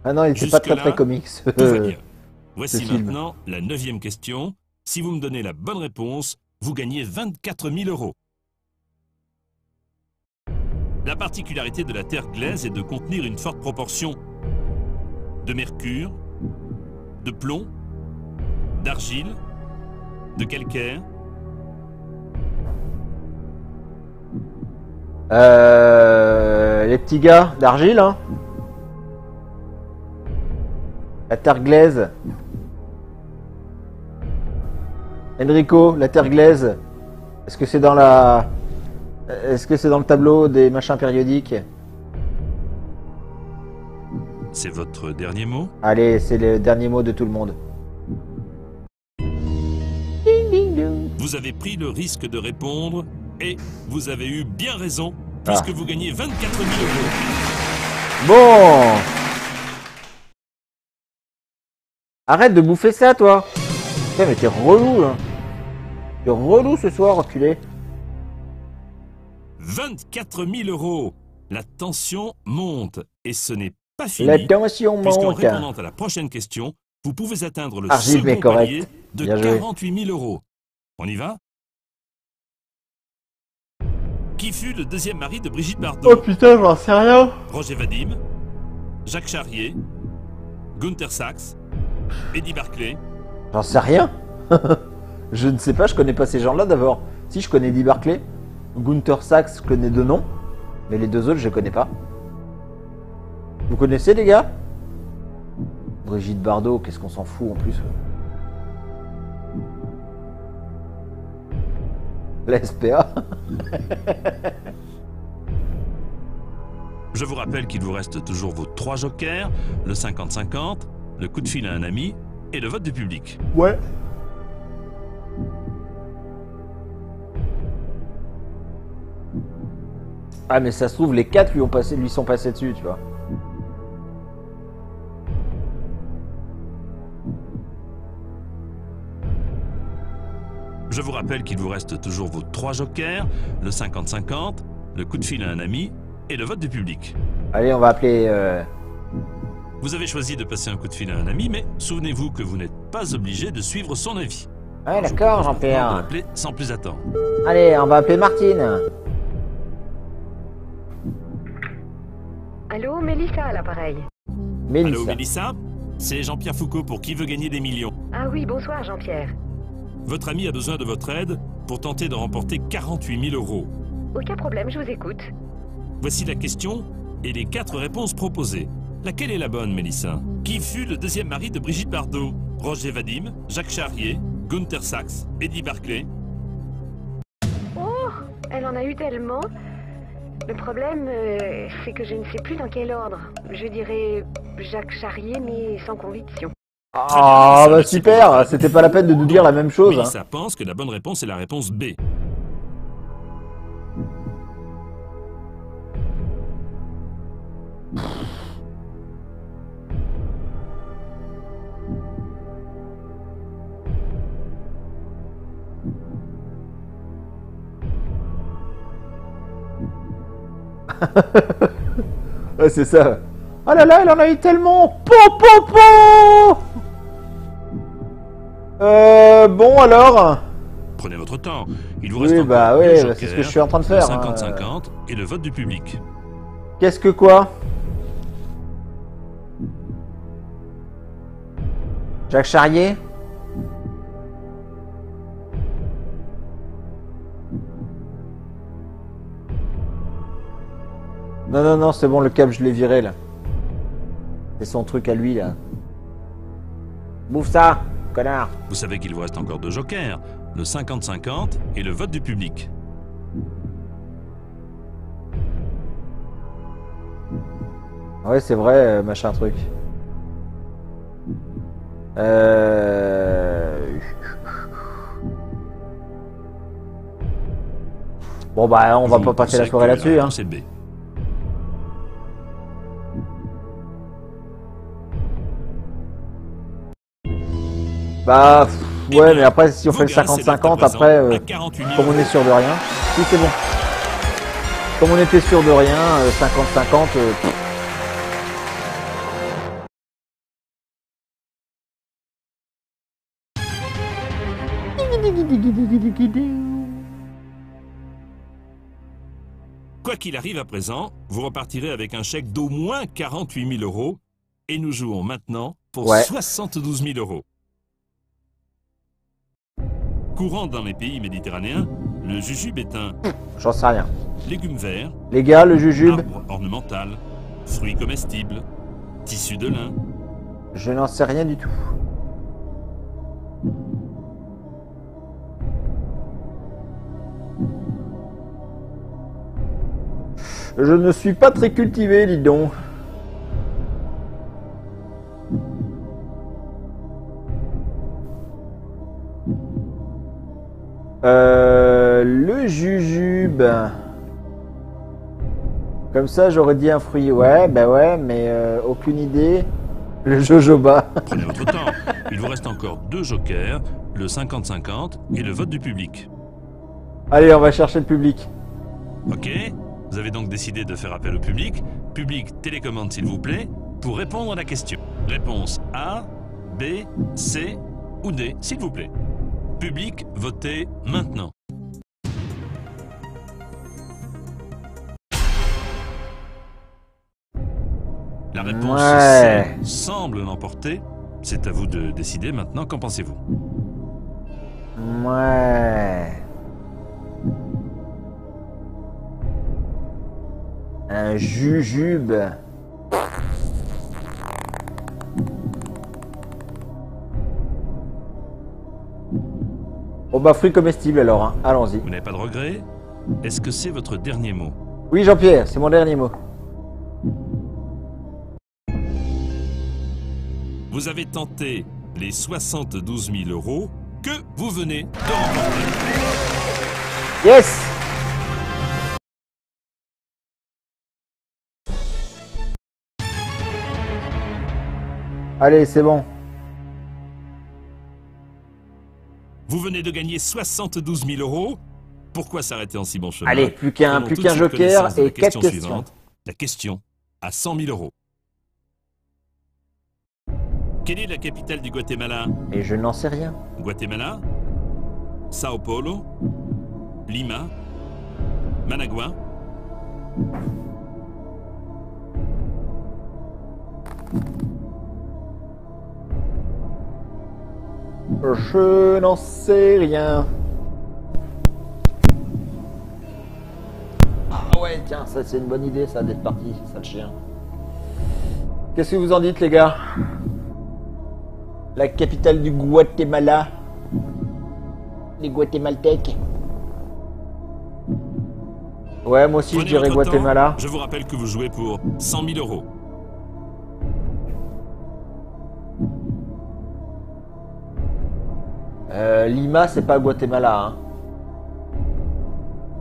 Ah non, il était pas très Jusque-là, comique. Tout va bien. Voici film. maintenant la 9e question. Si vous me donnez la bonne réponse, vous gagnez 24 000 euros. La particularité de la terre glaise est de contenir une forte proportion de mercure, de plomb, d'argile, de calcaire. Les petits gars d'argile, hein. La terre glaise. Enrico, la terre glaise. Est-ce que c'est dans la... Est-ce que c'est dans le tableau des machins périodiques? C'est votre dernier mot? Allez, c'est le dernier mot de tout le monde. Vous avez pris le risque de répondre et vous avez eu bien raison puisque vous gagnez 24 000 euros. Bon. Arrête de bouffer ça, toi. Putain, mais t'es relou, là. T'es relou ce soir, reculé. 24 000 euros. La tension monte et ce n'est pas fini. La tension Puisqu'en monte. répondant à la prochaine question, vous pouvez atteindre le Argile, mais second correct. palier de Bien joué. 48 000 euros. On y va? Qui fut le deuxième mari de Brigitte Bardot? Oh putain, j'en sais rien. Roger Vadim, Jacques Charrier, Gunther Sachs, Eddie Barclay. J'en sais rien. Je ne sais pas, je connais pas ces gens-là d'abord. Si, je connais Eddie Barclay. Gunther Sachs, je connais deux noms. Mais les deux autres, je connais pas. Vous connaissez, les gars? Brigitte Bardot, qu'est-ce qu'on s'en fout en plus? La SPA. Je vous rappelle qu'il vous reste toujours vos 3 jokers, le 50-50, le coup de fil à un ami et le vote du public. Ouais. Ah, mais ça se trouve, les 4 lui sont passés dessus, tu vois. Je vous rappelle qu'il vous reste toujours vos 3 jokers, le 50-50, le coup de fil à un ami et le vote du public. Allez, on va appeler... Vous avez choisi de passer un coup de fil à un ami, mais souvenez-vous que vous n'êtes pas obligé de suivre son avis. Ouais, Je vous d'accord, propose maintenant de Jean-Pierre. l'appeler sans plus attendre. Allez, on va appeler Martine. Allô, Mélissa à l'appareil. Mélissa. Allô Mélissa? C'est Jean-Pierre Foucault pour Qui veut gagner des millions. Ah oui, bonsoir Jean-Pierre. Votre ami a besoin de votre aide pour tenter de remporter 48 000 euros. Aucun problème, je vous écoute. Voici la question et les 4 réponses proposées. Laquelle est la bonne, Mélissa? Qui fut le deuxième mari de Brigitte Bardot? Roger Vadim, Jacques Charrier, Gunther Sachs, Eddie Barclay. Oh, elle en a eu tellement. Le problème, c'est que je ne sais plus dans quel ordre. Je dirais Jacques Charrier, mais sans conviction. Ah, bah super. C'était pas la peine de nous dire la même chose. Hein. Mélissa pense que la bonne réponse est la réponse B. Ouais, c'est ça. Oh là là, elle en a eu tellement. Po, po, po. Bon alors. Prenez votre temps. Il vous reste Oui, encore bah deux oui, jokers, c'est ce que je suis en train de le faire. 50-50 et le vote du public. Qu'est-ce que quoi? Jacques Charrier? Non, non, non, c'est bon, le câble, je l'ai viré, là. C'est son truc à lui, là. Bouffe ça, connard. Vous savez qu'il vous reste encore 2 jokers, le 50-50 et le vote du public. Ouais, c'est vrai, machin truc. Bon, bah, on va Vous pas passer la pensez soirée que là-dessus, hein. réponse est B. Bah, ouais, mais après, si on Vos fait le gars, c'est 50-50, à après, présent à 48 000 comme on est sûr de rien. Si, c'est bon. Comme on était sûr de rien, 50-50, Quoi qu'il arrive à présent, vous repartirez avec un chèque d'au moins 48 000 euros et nous jouons maintenant pour Ouais. 72 000 euros. Courant dans les pays méditerranéens, le jujube est un j'en sais rien. légume vert, Les gars, le jujube, arbre ornemental, fruit comestible, tissu de lin. je n'en sais rien du tout. Je ne suis pas très cultivé, dis donc. Le jujube. Comme ça, j'aurais dit un fruit. Ouais, bah ouais, mais aucune idée. Le jojoba. Prenez votre temps. Il vous reste encore 2 jokers, le 50-50 et le vote du public. Allez, on va chercher le public. Ok? Vous avez donc décidé de faire appel au public. Public, télécommande s'il vous plaît, pour répondre à la question. Réponse A, B, C ou D, s'il vous plaît. Public, votez maintenant. La réponse Ouais. C semble l'emporter. C'est à vous de décider maintenant. Qu'en pensez-vous? Ouais. Un jujube. Bon bah fruits comestibles alors, hein. Allons-y. Vous n'avez pas de regret? Est-ce que c'est votre dernier mot? Oui Jean-Pierre, c'est mon dernier mot. Vous avez tenté les 72 000 euros que vous venez de remporter. Yes. Allez, c'est bon. Vous venez de gagner 72 000 euros. Pourquoi s'arrêter en si bon chemin? Allez, plus qu'un Prenons tout de suite joker connaissance de la et 4 questions. suivante. La question à 100 000 euros. Quelle est la capitale du Guatemala? Et je n'en sais rien. Guatemala, Sao Paulo, Lima, Managua. Je n'en sais rien. Ah ouais, tiens, ça c'est une bonne idée, ça, d'être parti, ça le chien. Qu'est-ce que vous en dites, les gars? La capitale du Guatemala. Les Guatémaltèques. Ouais, moi aussi je Prenez dirais votre temps. Guatemala. Je vous rappelle que vous jouez pour 100 000 euros. Lima, c'est pas Guatemala. Hein.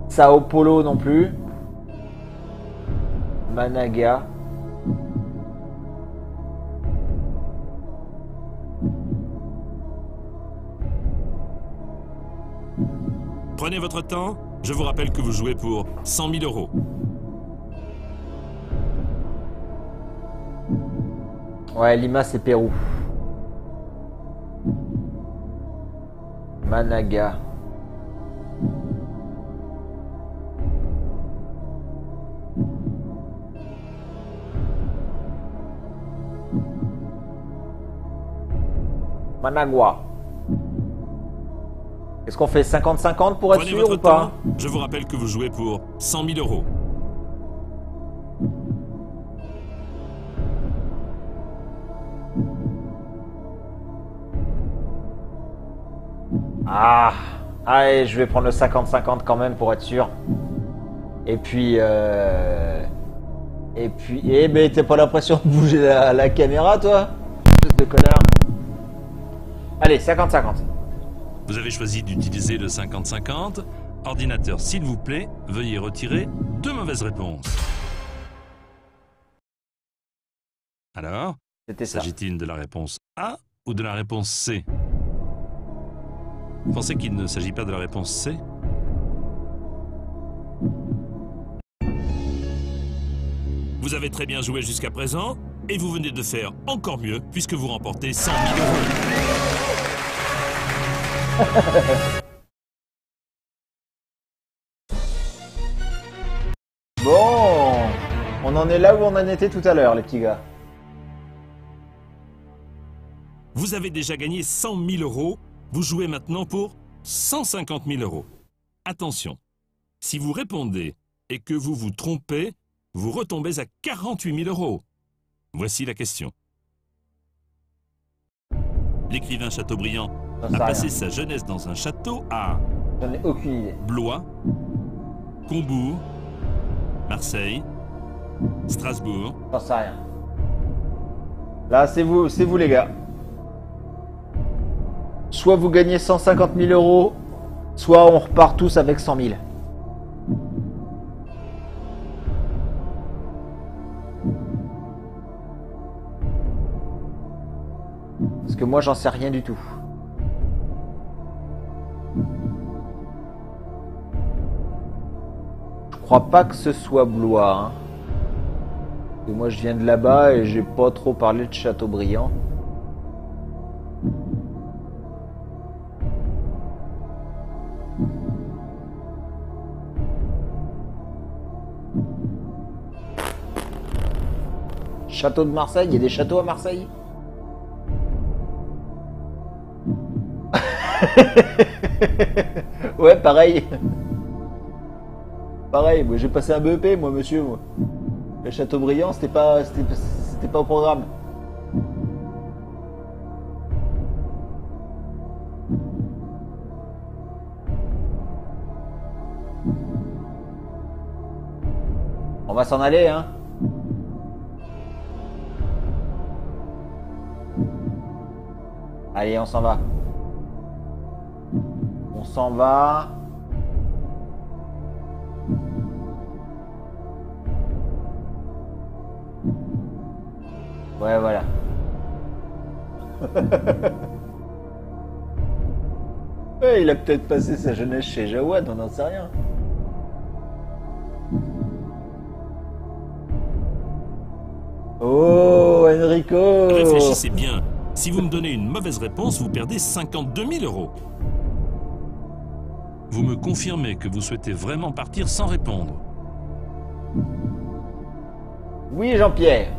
Sao Paulo non plus. Managua. Prenez votre temps. Je vous rappelle que vous jouez pour 100 000 euros. Ouais, Lima, c'est Pérou. Managua. Managua. Est-ce qu'on fait 50-50 pour être Prenez sûr votre ou pas? temps. Je vous rappelle que vous jouez pour 100 000 euros. Ah, allez, je vais prendre le 50-50 quand même pour être sûr. Et puis, eh ben, t'as pas l'impression de bouger la caméra, toi? Espèce de connard. Allez, 50-50. Vous avez choisi d'utiliser le 50-50. Ordinateur, s'il vous plaît, veuillez retirer 2 mauvaises réponses. Alors, C'était ça. s'agit-il de la réponse A ou de la réponse C? Vous pensez qu'il ne s'agit pas de la réponse C? Vous avez très bien joué jusqu'à présent, et vous venez de faire encore mieux, puisque vous remportez 100 000 €. Bon, on en est là où on en était tout à l'heure, les petits gars. Vous avez déjà gagné 100 000 €. Vous jouez maintenant pour 150 000 €. Attention, si vous répondez et que vous vous trompez, vous retombez à 48 000 €. Voici la question. L'écrivain Chateaubriand J'en a sais passé rien. sa jeunesse dans un château à J'en ai aucune idée. Blois, Combourg, Marseille, Strasbourg. J'en sais rien. Là, c'est vous les gars. Soit vous gagnez 150 000 €, soit on repart tous avec 100 000. Parce que moi, j'en sais rien du tout. Je crois pas que ce soit Blois. Hein. Parce que moi, je viens de là-bas et j'ai pas trop parlé de Chateaubriand. Château de Marseille, il y a des châteaux à Marseille? Ouais, pareil. Pareil, moi j'ai passé un BEP, moi, monsieur. Moi. Le Chateaubriand, c'était pas au programme. On va s'en aller, hein. Allez, on s'en va. On s'en va. Ouais, voilà. Ouais, il a peut-être passé sa jeunesse chez Jawad, on n'en sait rien. Oh, Enrico! Réfléchissez bien. Si vous me donnez une mauvaise réponse, vous perdez 52 000 €. Vous me confirmez que vous souhaitez vraiment partir sans répondre? Oui, Jean-Pierre.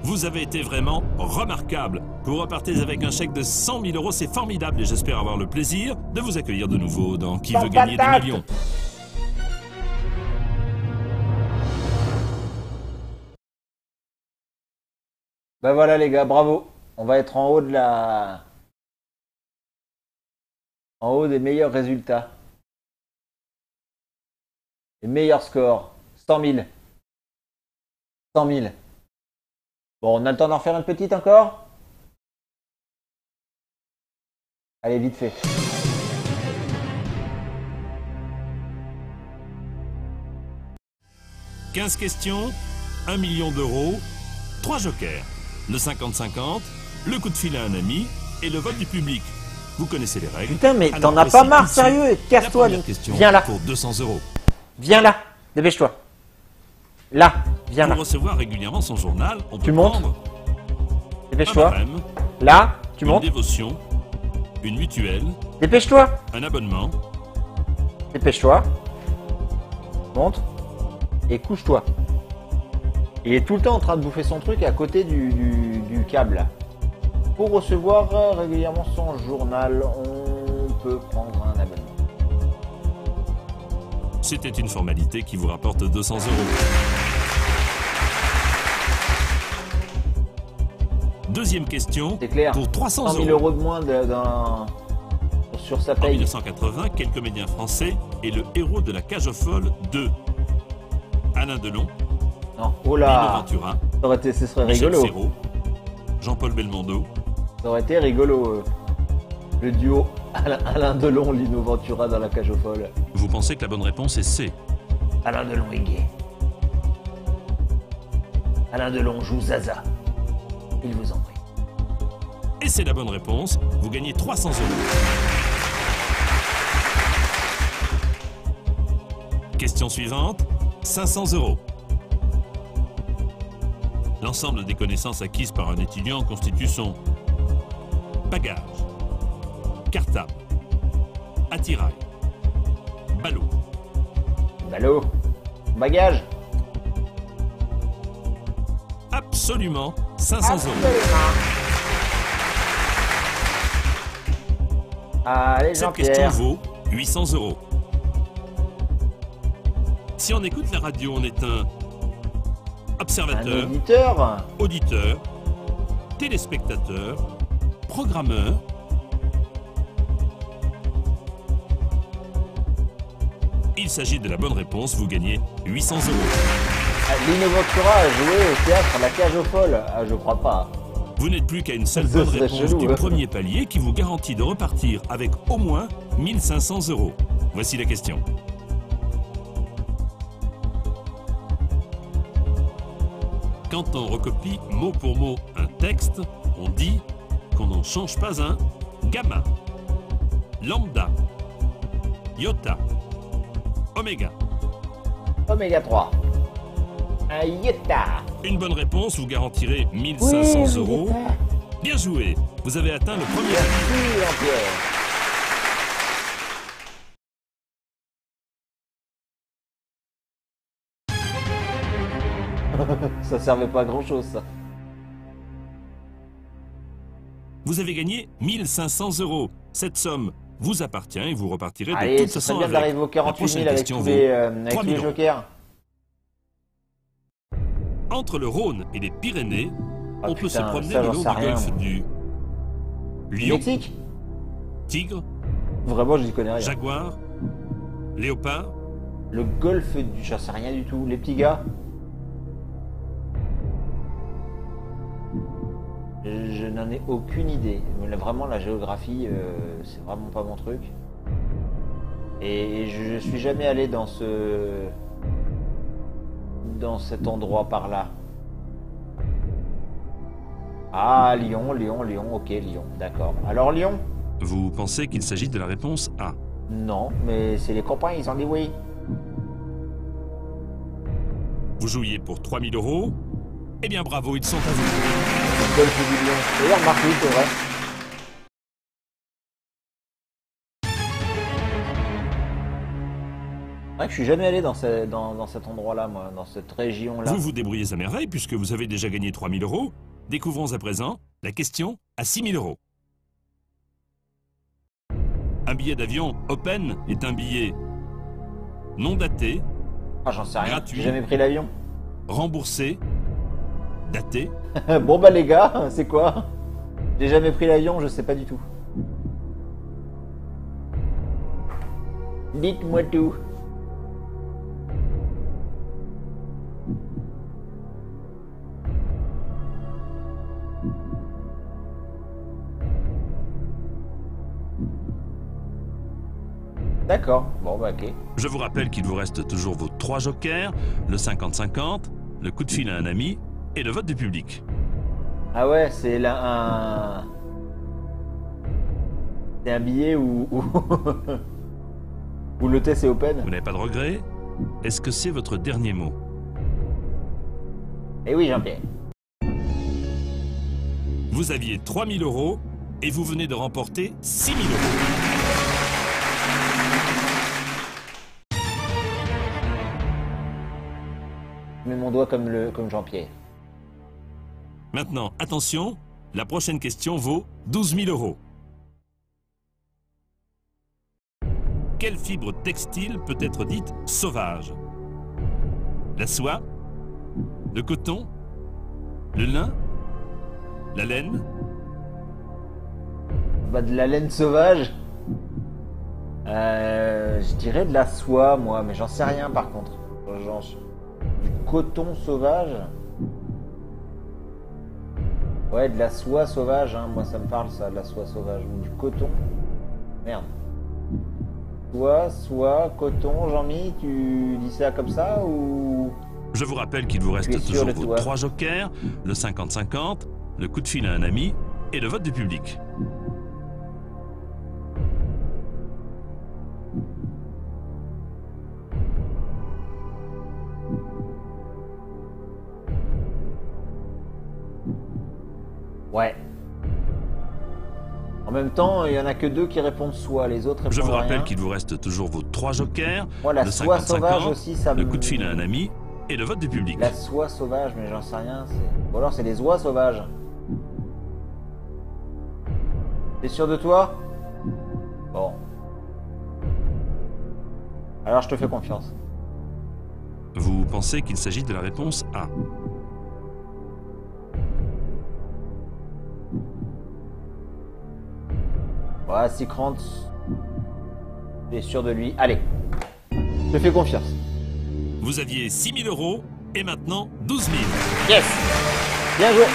Vous avez été vraiment remarquable. Vous repartez avec un chèque de 100 000 €, c'est formidable et j'espère avoir le plaisir de vous accueillir de nouveau dans Qui Sans veut gagner des patate. millions. Ben voilà les gars, bravo. On va être en haut de la... En haut des meilleurs résultats. Les meilleurs scores. 100 000. 100 000. Bon, on a le temps d'en faire une petite encore? Allez, vite fait. « 15 questions, 1 million d'euros, 3 jokers, le 50-50, le coup de fil à un ami et le vote du public. Vous connaissez les règles. Putain, mais Alors, t'en as voici pas marre, ici sérieux? la Casse-toi, première Link. question Viens là. pour 200 €. Viens là. Dépêche-toi. Là. Viens Pour là. recevoir régulièrement son journal, on peut Tu montes. prendre un Dépêche-toi. barème, Là. Tu une montes. dévotion, une mutuelle, Dépêche-toi. un abonnement. Dépêche-toi. Monte. Et couche-toi. Il est tout le temps en train de bouffer son truc à côté du câble. Là. Pour recevoir régulièrement son journal, on peut prendre un abonnement. C'était une formalité qui vous rapporte 200 €. Deuxième question, C'est clair. pour 300 100 000 €. € de moins sur sa En paye. 1980, quel comédien français est le héros de La Cage aux Folles 2? Alain Delon, Non. Oh Lino là. Ventura, Ce serait Michel rigolo. Serrault, Jean-Paul Belmondo. Ça aurait été rigolo. Le duo Alain Delon, Lino Ventura dans La Cage aux Folles. Vous pensez que la bonne réponse est C? Alain Delon est gay. Alain Delon joue Zaza. Il vous en prie. Et c'est la bonne réponse. Vous gagnez 300 €. Question suivante, 500 €. L'ensemble des connaissances acquises par un étudiant constitue son bagage, cartable, attirail, ballot. Ballot. Bagage. Absolument, 500 €. Allez, Cette question Jean-Pierre. vaut 800 €. Si on écoute la radio, on est un Un observateur, auditeur. auditeur, téléspectateur, programmeur. Il s'agit de la bonne réponse, vous gagnez 800 €. Lino Ventura a joué au théâtre La Cage aux Folles. Ah, je crois pas. Vous n'êtes plus qu'à une seule Ça bonne serait réponse chelou, du hein. premier palier qui vous garantit de repartir avec au moins 1500 €. Voici la question. Quand on recopie mot pour mot un texte, on dit qu'on n'en change pas un gamma, lambda, iota, oméga. Oméga 3. Un iota. Une bonne réponse vous garantirez 1500 €. Bien joué, vous avez atteint le premier palier. Merci, Jean-Pierre. Ça servait pas à grand chose, ça. Vous avez gagné 1500 €. Cette somme vous appartient et vous repartirez de Allez, toute ce serait façon bien avec. d'arriver aux La 48 prochaine 000 avec question tous vaut les 3 000 € jokers. Entre le Rhône et les Pyrénées, Ah, on peut se putain, promener ça, le j'en long sais du rien, golfe moi. du Du Lion, Mexique. Tigre, Vraiment, je n'y connais rien. Jaguar, Léopard. Le golfe du... J'en sais rien du tout. Les petits gars. Je n'en ai aucune idée. Mais là, vraiment, la géographie, c'est vraiment pas mon truc. Et je suis jamais allé dans cet endroit par là. Ah, Lyon, ok, Lyon, d'accord. Alors Lyon? Vous pensez qu'il s'agit de la réponse A. Non, mais c'est les copains, ils ont dit oui. Vous jouiez pour 3 000 €. Eh bien bravo, ils sont à vous. Le golfe du Lion. D'ailleurs, Marc, oui, c'est vrai. C'est vrai que je suis jamais allé dans cet endroit-là, moi, dans cette région-là. Vous vous débrouillez à merveille puisque vous avez déjà gagné 3 000 €. Découvrons à présent la question à 6 000 €. Un billet d'avion Open est un billet non daté, Ah, j'en sais rien. gratuit. J'ai jamais pris l'avion. remboursé, daté. Bon bah les gars, c'est quoi? J'ai jamais pris l'avion, je sais pas du tout. Dites-moi tout. D'accord, bon bah ok. Je vous rappelle qu'il vous reste toujours vos 3 jokers, le 50-50, le coup de fil à un ami et le vote du public. Ah ouais, c'est là un... C'est un billet où... où le test est open. Vous n'avez pas de regret? Est-ce que c'est votre dernier mot? Eh oui Jean-Pierre. Vous aviez 3 000 € et vous venez de remporter 6 000 €. Je mets mon doigt comme Jean-Pierre. Maintenant, attention, la prochaine question vaut 12 000 €. Quelle fibre textile peut être dite sauvage? La soie? Le coton? Le lin? La laine? Bah de la laine sauvage. Je dirais de la soie moi, mais j'en sais rien par contre. Genre, du coton sauvage. Ouais, de la soie sauvage, hein. Moi ça me parle ça, de la soie sauvage. Ou du coton. Merde. Soie, coton, Jean-Mi, tu dis ça comme ça ou... Je vous rappelle qu'il vous Tu es reste sûr toujours de vos toi 3 jokers, le 50-50, le coup de fil à un ami et le vote du public. Ouais. En même temps, il y en a que 2 qui répondent soit, les autres répondent Je vous rien. rappelle qu'il vous reste toujours vos 3 jokers, Moi, la le soie 50-50, sauvage aussi, ça me... le coup de fil à un ami et le vote du public. La soie sauvage, mais j'en sais rien. Ou alors c'est des oies sauvages. T'es sûr de toi? Bon. Alors je te fais confiance. Vous pensez qu'il s'agit de la réponse A. Ouais, Secrant. T'es sûr de lui? Allez. Je te fais confiance. Vous aviez 6 000 € et maintenant 12 000. Yes! Bien joué!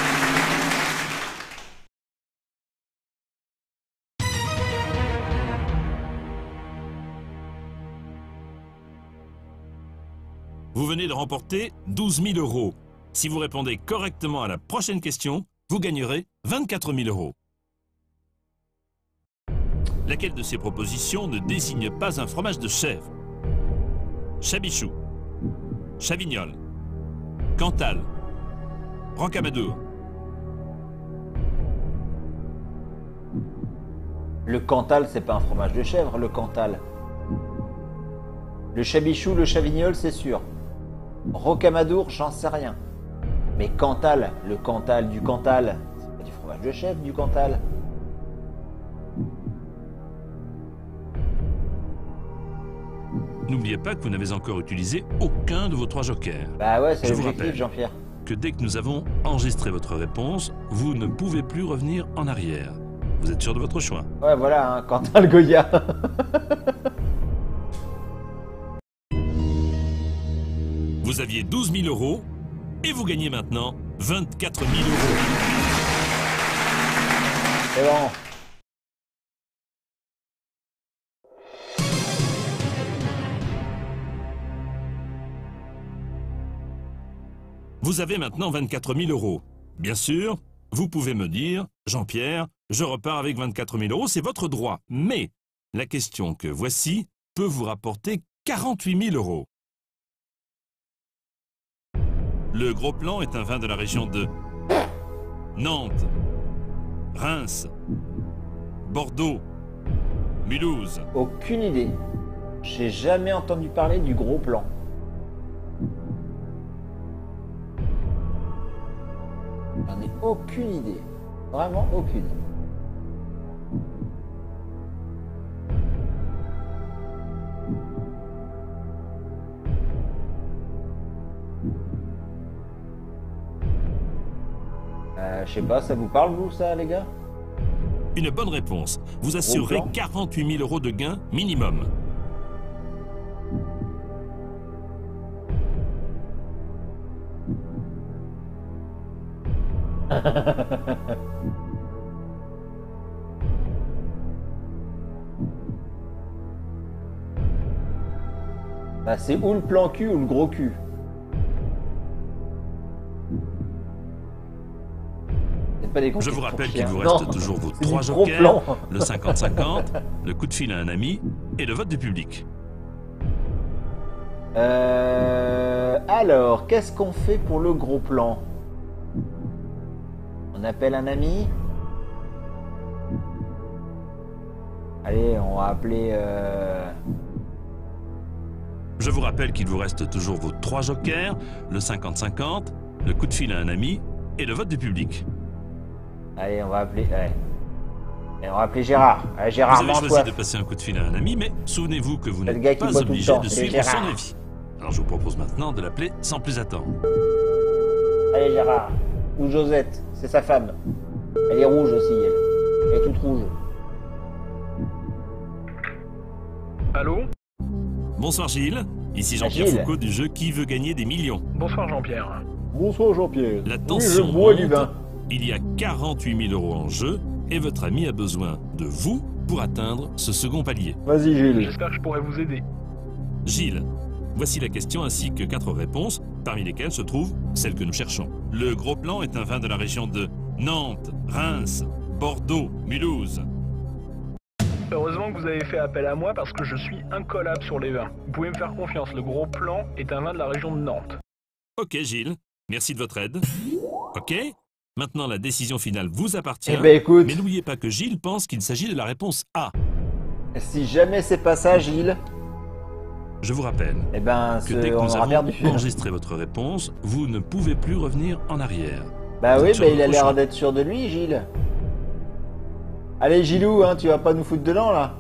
Vous venez de remporter 12 000 €. Si vous répondez correctement à la prochaine question, vous gagnerez 24 000 €. Laquelle de ces propositions ne désigne pas un fromage de chèvre? Chabichou, Chavignol, Cantal, Rocamadour. Le Cantal, c'est pas un fromage de chèvre, le Cantal. Le Chabichou, le Chavignol, c'est sûr. Rocamadour, j'en sais rien. Mais Cantal, le Cantal du Cantal, c'est pas du fromage de chèvre, du Cantal. N'oubliez pas que vous n'avez encore utilisé aucun de vos 3 jokers. Bah ouais, c'est Je vous l'objectif, rappelle Jean-Pierre. que dès que nous avons enregistré votre réponse, vous ne pouvez plus revenir en arrière. Vous êtes sûr de votre choix? Ouais, voilà, hein, Cantal Goya. Vous aviez 12 000 € et vous gagnez maintenant 24 000 €. C'est bon. Vous avez maintenant 24 000 €. Bien sûr, vous pouvez me dire, Jean-Pierre, je repars avec 24 000 €, c'est votre droit. Mais la question que voici peut vous rapporter 48 000 €. Le Gros Plan est un vin de la région de Nantes, Reims, Bordeaux, Mulhouse. Aucune idée. J'ai jamais entendu parler du Gros Plan. J'en ai aucune idée. Vraiment aucune. Je sais pas, ça vous parle vous ça les gars? Une bonne réponse. Vous assurerez Gros Plan. 48 000 € de gain minimum. Bah, c'est ou le plan cul ou le gros cul. C'est pas des Je vous conquêtes rappelle pour qu'il chiens. vous Non, reste toujours vos c'est 3 du gros jokers, plan. le 50-50, le coup de fil à un ami et le vote du public. Alors, qu'est-ce qu'on fait pour le gros plan? On appelle un ami? Allez, on va appeler... Je vous rappelle qu'il vous reste toujours vos 3 jokers, le 50-50, le coup de fil à un ami et le vote du public. Allez, on va appeler... Ouais. Et on va appeler Gérard. Allez, Vous Gérard, avez choisi mange-toi. de passer un coup de fil à un ami, mais souvenez-vous que vous C'est le n'êtes gars qui pas boit tout le obligé temps, de c'est suivre son Gérard. avis. Alors je vous propose maintenant de l'appeler sans plus attendre. Allez, Gérard. Ou Josette, c'est sa femme. Elle est rouge aussi, elle. Elle est toute rouge. Allô? Bonsoir Gilles, ici Jean-Pierre Gilles. Foucault du jeu Qui veut gagner des millions. Bonsoir Jean-Pierre. Bonsoir, Jean-Pierre. La Oui, tension je bois du monte, vin. il y a 48 000 € en jeu et votre ami a besoin de vous pour atteindre ce second palier. Vas-y, Gilles. J'espère que je pourrai vous aider. Gilles, voici la question ainsi que 4 réponses, parmi lesquelles se trouve celle que nous cherchons. Le Gros Plan est un vin de la région de Nantes, Reims, Bordeaux, Mulhouse. Heureusement que vous avez fait appel à moi parce que je suis incollable sur les vins. Vous pouvez me faire confiance, le Gros Plan est un vin de la région de Nantes. Ok Gilles, merci de votre aide. Ok, maintenant la décision finale vous appartient. Eh ben écoute, Mais n'oubliez pas que Gilles pense qu'il s'agit de la réponse A. si jamais c'est pas ça, Gilles, Je vous rappelle eh ben, que dès que on nous aura avons perdu. enregistré votre réponse, vous ne pouvez plus revenir en arrière. Bah Vous oui, êtes sur bah il a votre l'air choix. d'être sûr de lui, Gilles. Allez, Gilou, hein, tu vas pas nous foutre dedans, là.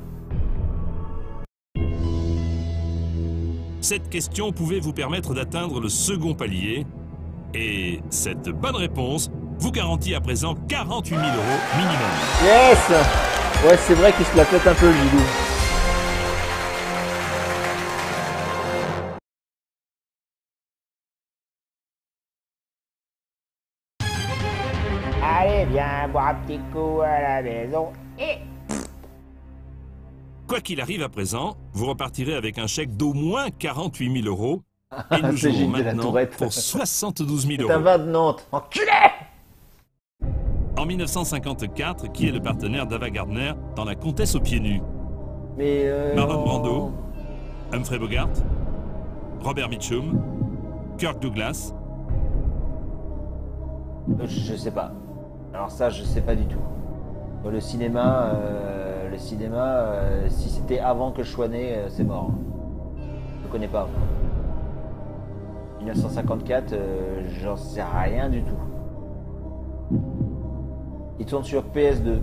Cette question pouvait vous permettre d'atteindre le second palier. Et cette bonne réponse vous garantit à présent 48 000 € minimum. Yes. Ouais, c'est vrai qu'il se la pète un peu, le Gilou. Allez, viens boire un petit coup à la maison. Et Quoi qu'il arrive à présent, vous repartirez avec un chèque d'au moins 48 000 € et nous C'est jouons Gilles de la maintenant Tourette. pour 72 000 C'est un €. vin de Nantes. Enculé. En 1954, qui est le partenaire d'Ava Gardner dans La Comtesse aux pieds nus? Mais Marlon Brando, Humphrey Bogart, Robert Mitchum, Kirk Douglas. Je sais pas. Alors ça, je sais pas du tout. Le cinéma, si c'était avant que je sois né, c'est mort. Je connais pas. 1954, j'en sais rien du tout. Il tourne sur PS2.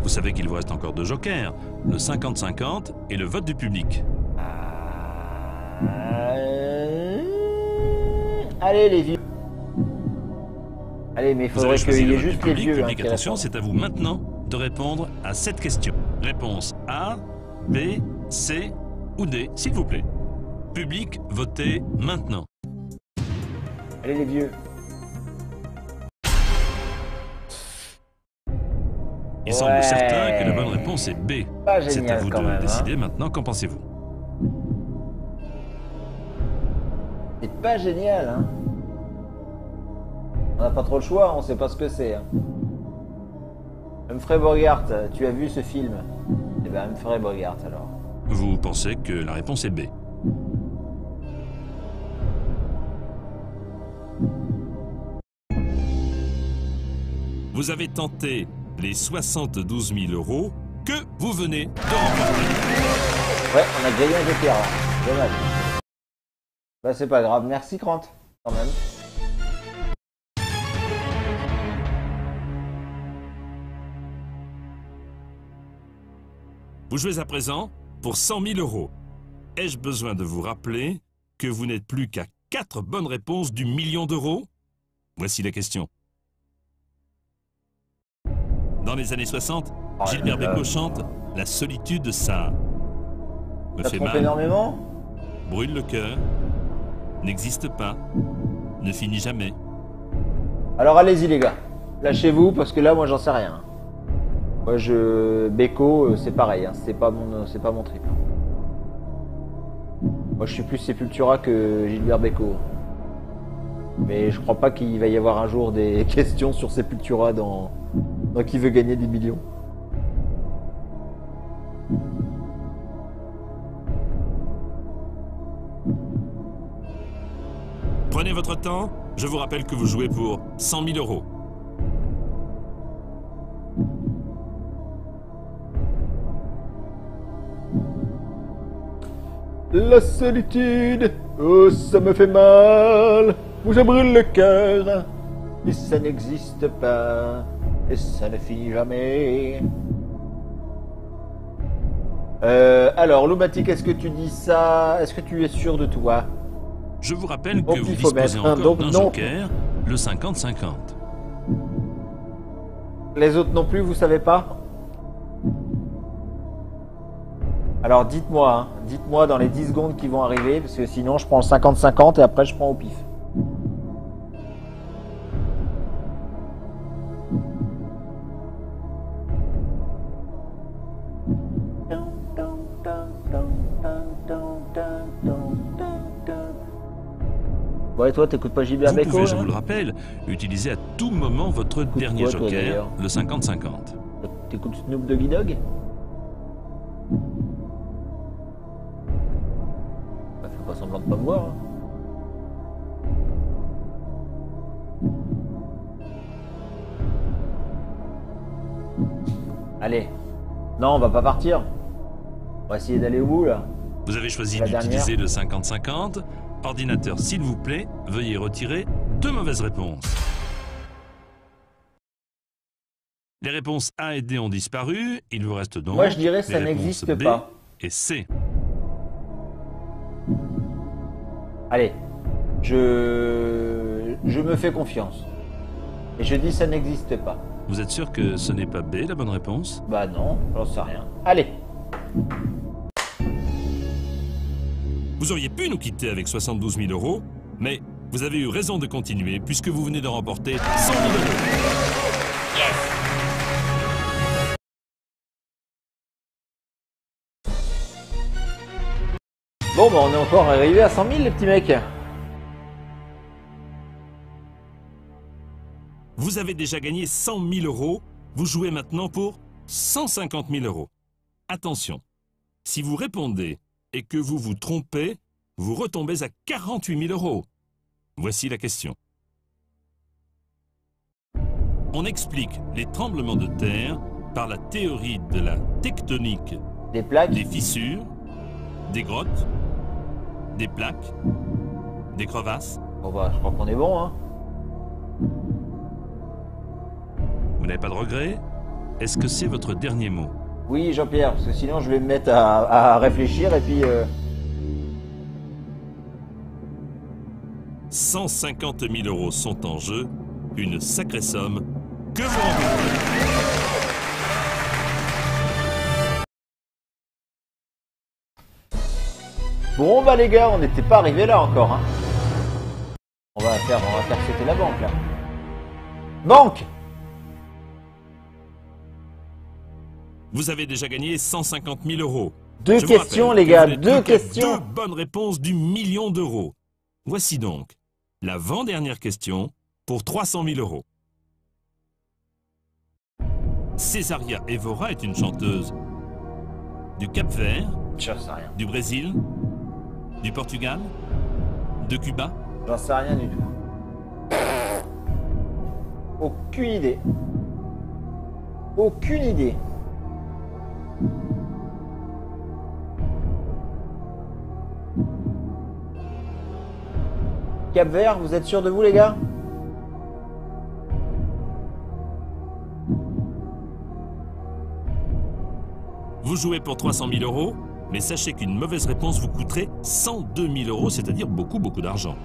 Vous savez qu'il vous reste encore 2 jokers, le 50-50 et le vote du public. Allez les vieux. Allez, mais il Vous allez faudrait choisir qu'il y le ait vote du juste les public. vieux. Public, qui attention, répondent. c'est à vous maintenant de répondre à cette question. Réponse A, B, C ou D, s'il vous plaît. Public, votez maintenant. Allez les vieux. Il semble certain que la bonne réponse est B. Pas C'est à génial vous quand de même. décider maintenant. Qu'en pensez-vous? C'est pas génial, hein. On n'a pas trop le choix, on sait pas ce que c'est. Hein. Humphrey Bogart, tu as vu ce film? Eh ben Humphrey Bogart alors. Vous pensez que la réponse est B. Vous avez tenté les 72 000 € que vous venez de remporter. Ouais, on a gagné un joker. Hein. Dommage. Bah c'est pas grave, merci Grant, quand même. Vous jouez à présent pour 100 000 €. Ai-je besoin de vous rappeler que vous n'êtes plus qu'à 4 bonnes réponses du million d'euros? Voici la question. Dans les années 60, Oh Gilbert là là. Bécaud chante « La solitude, ça me Ça fait trompe mal, énormément? brûle le cœur, n'existe pas, ne finit jamais. Alors allez-y les gars, lâchez-vous parce que là moi j'en sais rien. Moi Beko c'est pareil, hein. c'est pas mon trip. Moi je suis plus Sepultura que Gilbert Bécaud. Mais je crois pas qu'il va y avoir un jour des questions sur Sepultura dans Qui veut gagner des millions. Prenez votre temps, je vous rappelle que vous jouez pour 100 000 €. La solitude, oh ça me fait mal, où je brûle le cœur, et ça n'existe pas, et ça ne finit jamais. Alors, Loumatic, est-ce que tu dis ça? Est-ce que tu es sûr de toi? Je vous rappelle Au que vous pifomètre, disposez hein, encore donc d'un non. joker, le 50-50. Les autres non plus, vous savez pas? Alors dites-moi, hein, dites-moi dans les 10 secondes qui vont arriver, parce que sinon je prends le 50-50 et après je prends au pif. Bon, et toi, t'écoutes pas JB Vous avec pouvez, je vous le rappelle, utiliser à tout moment votre dernier quoi, toi, joker, d'ailleurs le 50-50. T'écoutes Snoop Doggy Dogg? Bah, fais pas semblant de pas me voir. Hein. Allez. Non, on va pas partir. On va essayer d'aller au bout, là. Vous avez choisi La d'utiliser le 50-50. Ordinateur, s'il vous plaît, veuillez retirer 2 mauvaises réponses. Les réponses A et D ont disparu. Il vous reste donc Moi, je dirais les ça réponses n'existe B pas. et C. Allez. Je me fais confiance. Et je dis ça n'existe pas. Vous êtes sûr que ce n'est pas B la bonne réponse? Bah non, j'en sais rien. Allez. Vous auriez pu nous quitter avec 72 000 euros, mais vous avez eu raison de continuer puisque vous venez de remporter 100 000 euros. Bon, bah on est encore arrivé à 100 000, les petits mecs. Vous avez déjà gagné 100 000 euros. Vous jouez maintenant pour 150 000 euros. Attention, si vous répondez et que vous vous trompez, vous retombez à 48 000 euros. Voici la question. On explique les tremblements de terre par la théorie de la tectonique Des plaques. des fissures, des grottes, des plaques, des crevasses. Bon bah, je crois qu'on est bon, hein. Vous n'avez pas de regret? Est-ce que c'est votre dernier mot? Oui, Jean-Pierre, parce que sinon je vais me mettre à réfléchir et puis... 150 000 euros sont en jeu, une sacrée somme que vous remportez. Bon bah les gars, on n'était pas arrivé là encore, hein. On va faire sauter la banque, là. Banque! Vous avez déjà gagné 150 000 euros. Deux Je vous questions, rappelle les que gars, vous n'êtes deux plus qu'à questions. 2 bonnes réponses du million d'euros. Voici donc l'avant-dernière question pour 300 000 euros. Césaria Évora est une chanteuse du Cap-Vert, J'en sais rien. du Brésil, du Portugal, de Cuba. J'en sais rien du tout. Aucune idée. Aucune idée. Cap-Vert, vous êtes sûr de vous, les gars? Vous jouez pour 300 000 euros, mais sachez qu'une mauvaise réponse vous coûterait 102 000 euros, c'est-à-dire beaucoup, beaucoup d'argent.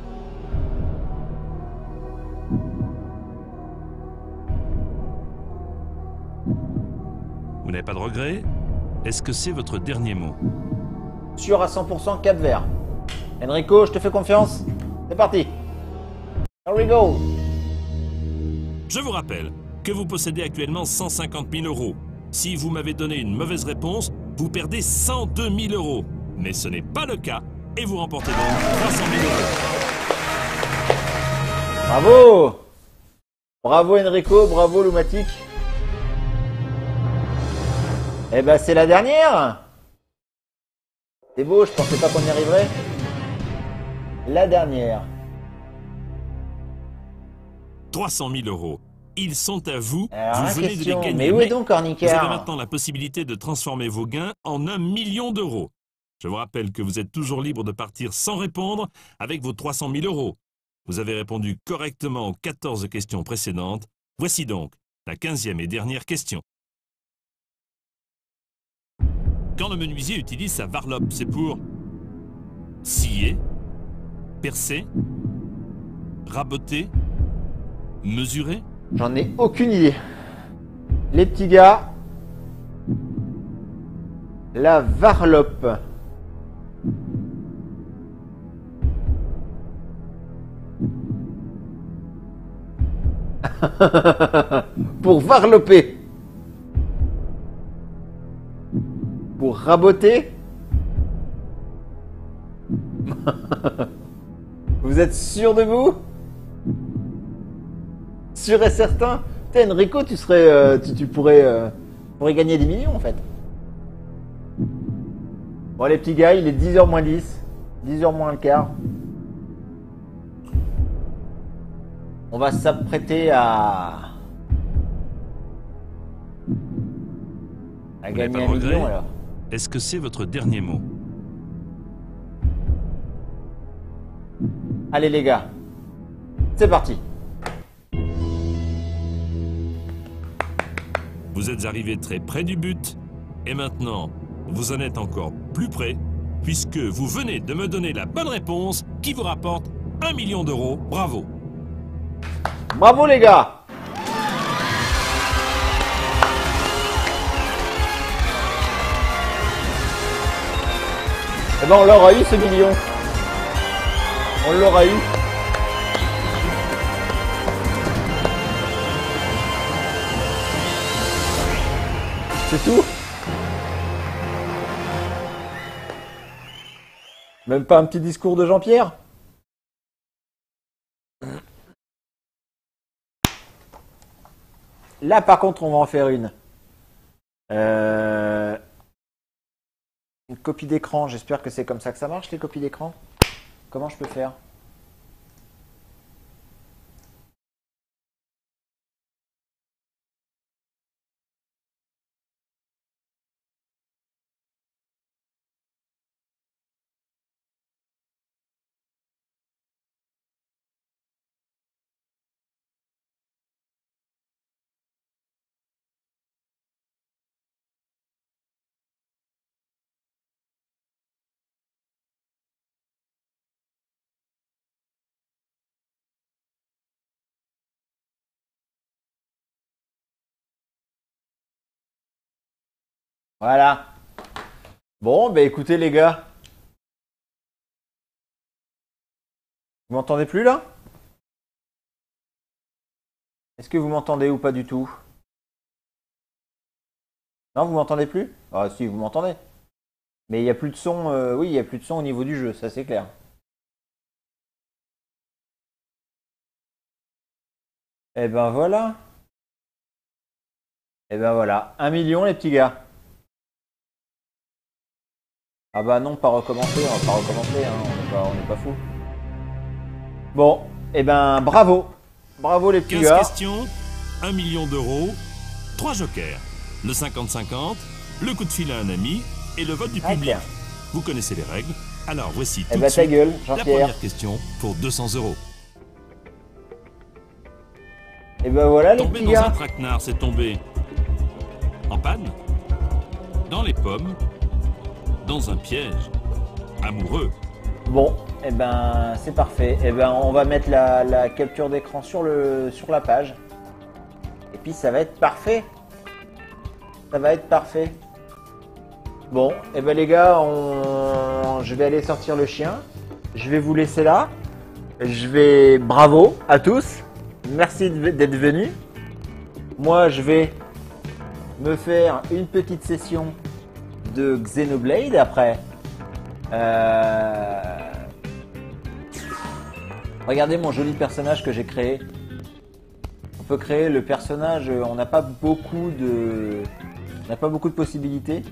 Vous n'avez pas de regret? Est-ce que c'est votre dernier mot? Sûr à 100% Cap-Vert. Enrico, je te fais confiance. C'est parti. Here we go. Je vous rappelle que vous possédez actuellement 150 000 euros. Si vous m'avez donné une mauvaise réponse, vous perdez 102 000 euros. Mais ce n'est pas le cas et vous remportez donc 300 000 euros. Bravo. Bravo Enrico, bravo Lumatic. Eh ben c'est la dernière. C'est beau, je pensais pas qu'on y arriverait. La dernière. 300 000 euros. Ils sont à vous. Alors, vous la venez question, de les gagner. mais où est donc Vous avez Ornicard? maintenant la possibilité de transformer vos gains en 1 million d'euros. Je vous rappelle que vous êtes toujours libre de partir sans répondre avec vos 300 000 euros. Vous avez répondu correctement aux 14 questions précédentes. Voici donc la 15e et dernière question. Quand le menuisier utilise sa varlope, c'est pour scier, percer, raboter, mesurer? J'en ai aucune idée. Les petits gars. La varlope. Pour varloper. Pour raboter. Vous êtes sûr de vous? Sûr et certain? Putain, Enrico, tu serais, tu pourrais gagner des millions en fait. Bon les petits gars, il est 10h moins 10. 10h moins le quart. On va s'apprêter à gagner un million alors. Est-ce que c'est votre dernier mot? Allez les gars, c'est parti. Vous êtes arrivé très près du but. Et maintenant, vous en êtes encore plus près, puisque vous venez de me donner la bonne réponse qui vous rapporte 1 million d'euros. Bravo! Bravo les gars! Eh ben on l'aura eu ce million. On l'aura eu. C'est tout? Même pas un petit discours de Jean-Pierre? Là par contre on va en faire une. Une copie d'écran, j'espère que c'est comme ça que ça marche les copies d'écran. Comment je peux faire? Voilà. Bon, bah écoutez les gars. Vous m'entendez plus là? Est-ce que vous m'entendez ou pas du tout? Non, vous m'entendez plus? Ah si, vous m'entendez. Mais il n'y a plus de son, oui, il n'y a plus de son au niveau du jeu, ça c'est clair. Eh ben voilà. Eh ben voilà. 1 million les petits gars. Ah bah non, pas recommencer, on va pas recommencer, hein, on n'est pas fou. Bon, eh ben bravo. Bravo les petits 15 gars. questions, 1 million d'euros, 3 jokers. Le 50-50, le coup de fil à un ami et le vote du public. Clair. Vous connaissez les règles. Alors voici tout Eh de ben ta suite gueule, la Jean-Pierre. première question pour 200 euros. Et ben voilà les Tomber petits dans un gars. traquenard, c'est tomber en panne, dans les pommes, dans un piège, amoureux. Bon, et ben c'est parfait. Et ben on va mettre la capture d'écran sur la page. Et puis ça va être parfait. Ça va être parfait. Bon, et ben les gars, je vais aller sortir le chien. Je vais vous laisser là. Bravo à tous. Merci d'être venus. Moi, je vais me faire une petite session de Xenoblade après. Regardez mon joli personnage que j'ai créé. On peut créer le personnage, on n'a pas beaucoup de possibilités.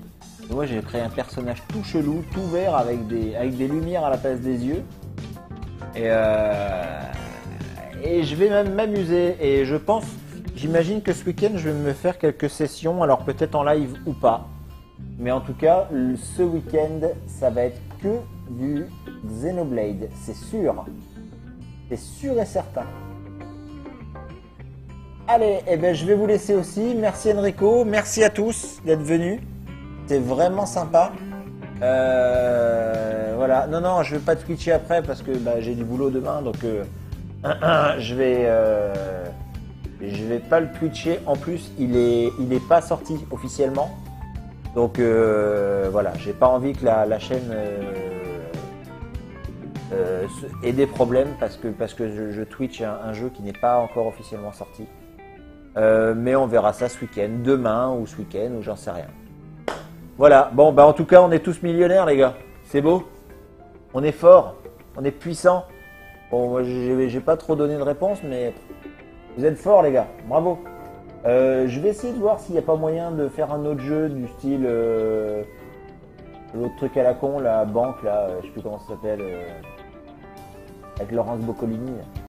Et moi j'ai créé un personnage tout chelou, tout vert avec des lumières à la place des yeux. Et je vais même m'amuser. Et j'imagine que ce week-end je vais me faire quelques sessions, alors peut-être en live ou pas. Mais en tout cas, ce week-end, ça va être que du Xenoblade, c'est sûr. C'est sûr et certain. Allez, eh ben, je vais vous laisser aussi. Merci Enrico, merci à tous d'être venus. C'est vraiment sympa. Voilà. Non, je vais pas twitcher après parce que j'ai du boulot demain, donc je vais pas le twitcher. En plus, il est pas sorti officiellement. Donc voilà, j'ai pas envie que la chaîne ait des problèmes parce que je Twitch un jeu qui n'est pas encore officiellement sorti. Mais on verra ça ce week-end, demain ou ce week-end ou j'en sais rien. Voilà, bon en tout cas on est tous millionnaires les gars, c'est beau, on est fort, on est puissant, Bon, moi j'ai pas trop donné de réponse, mais vous êtes forts les gars, bravo. Je vais essayer de voir s'il n'y a pas moyen de faire un autre jeu du style l'autre truc à la con, la banque là, je sais plus comment ça s'appelle, avec Laurence Boccolini.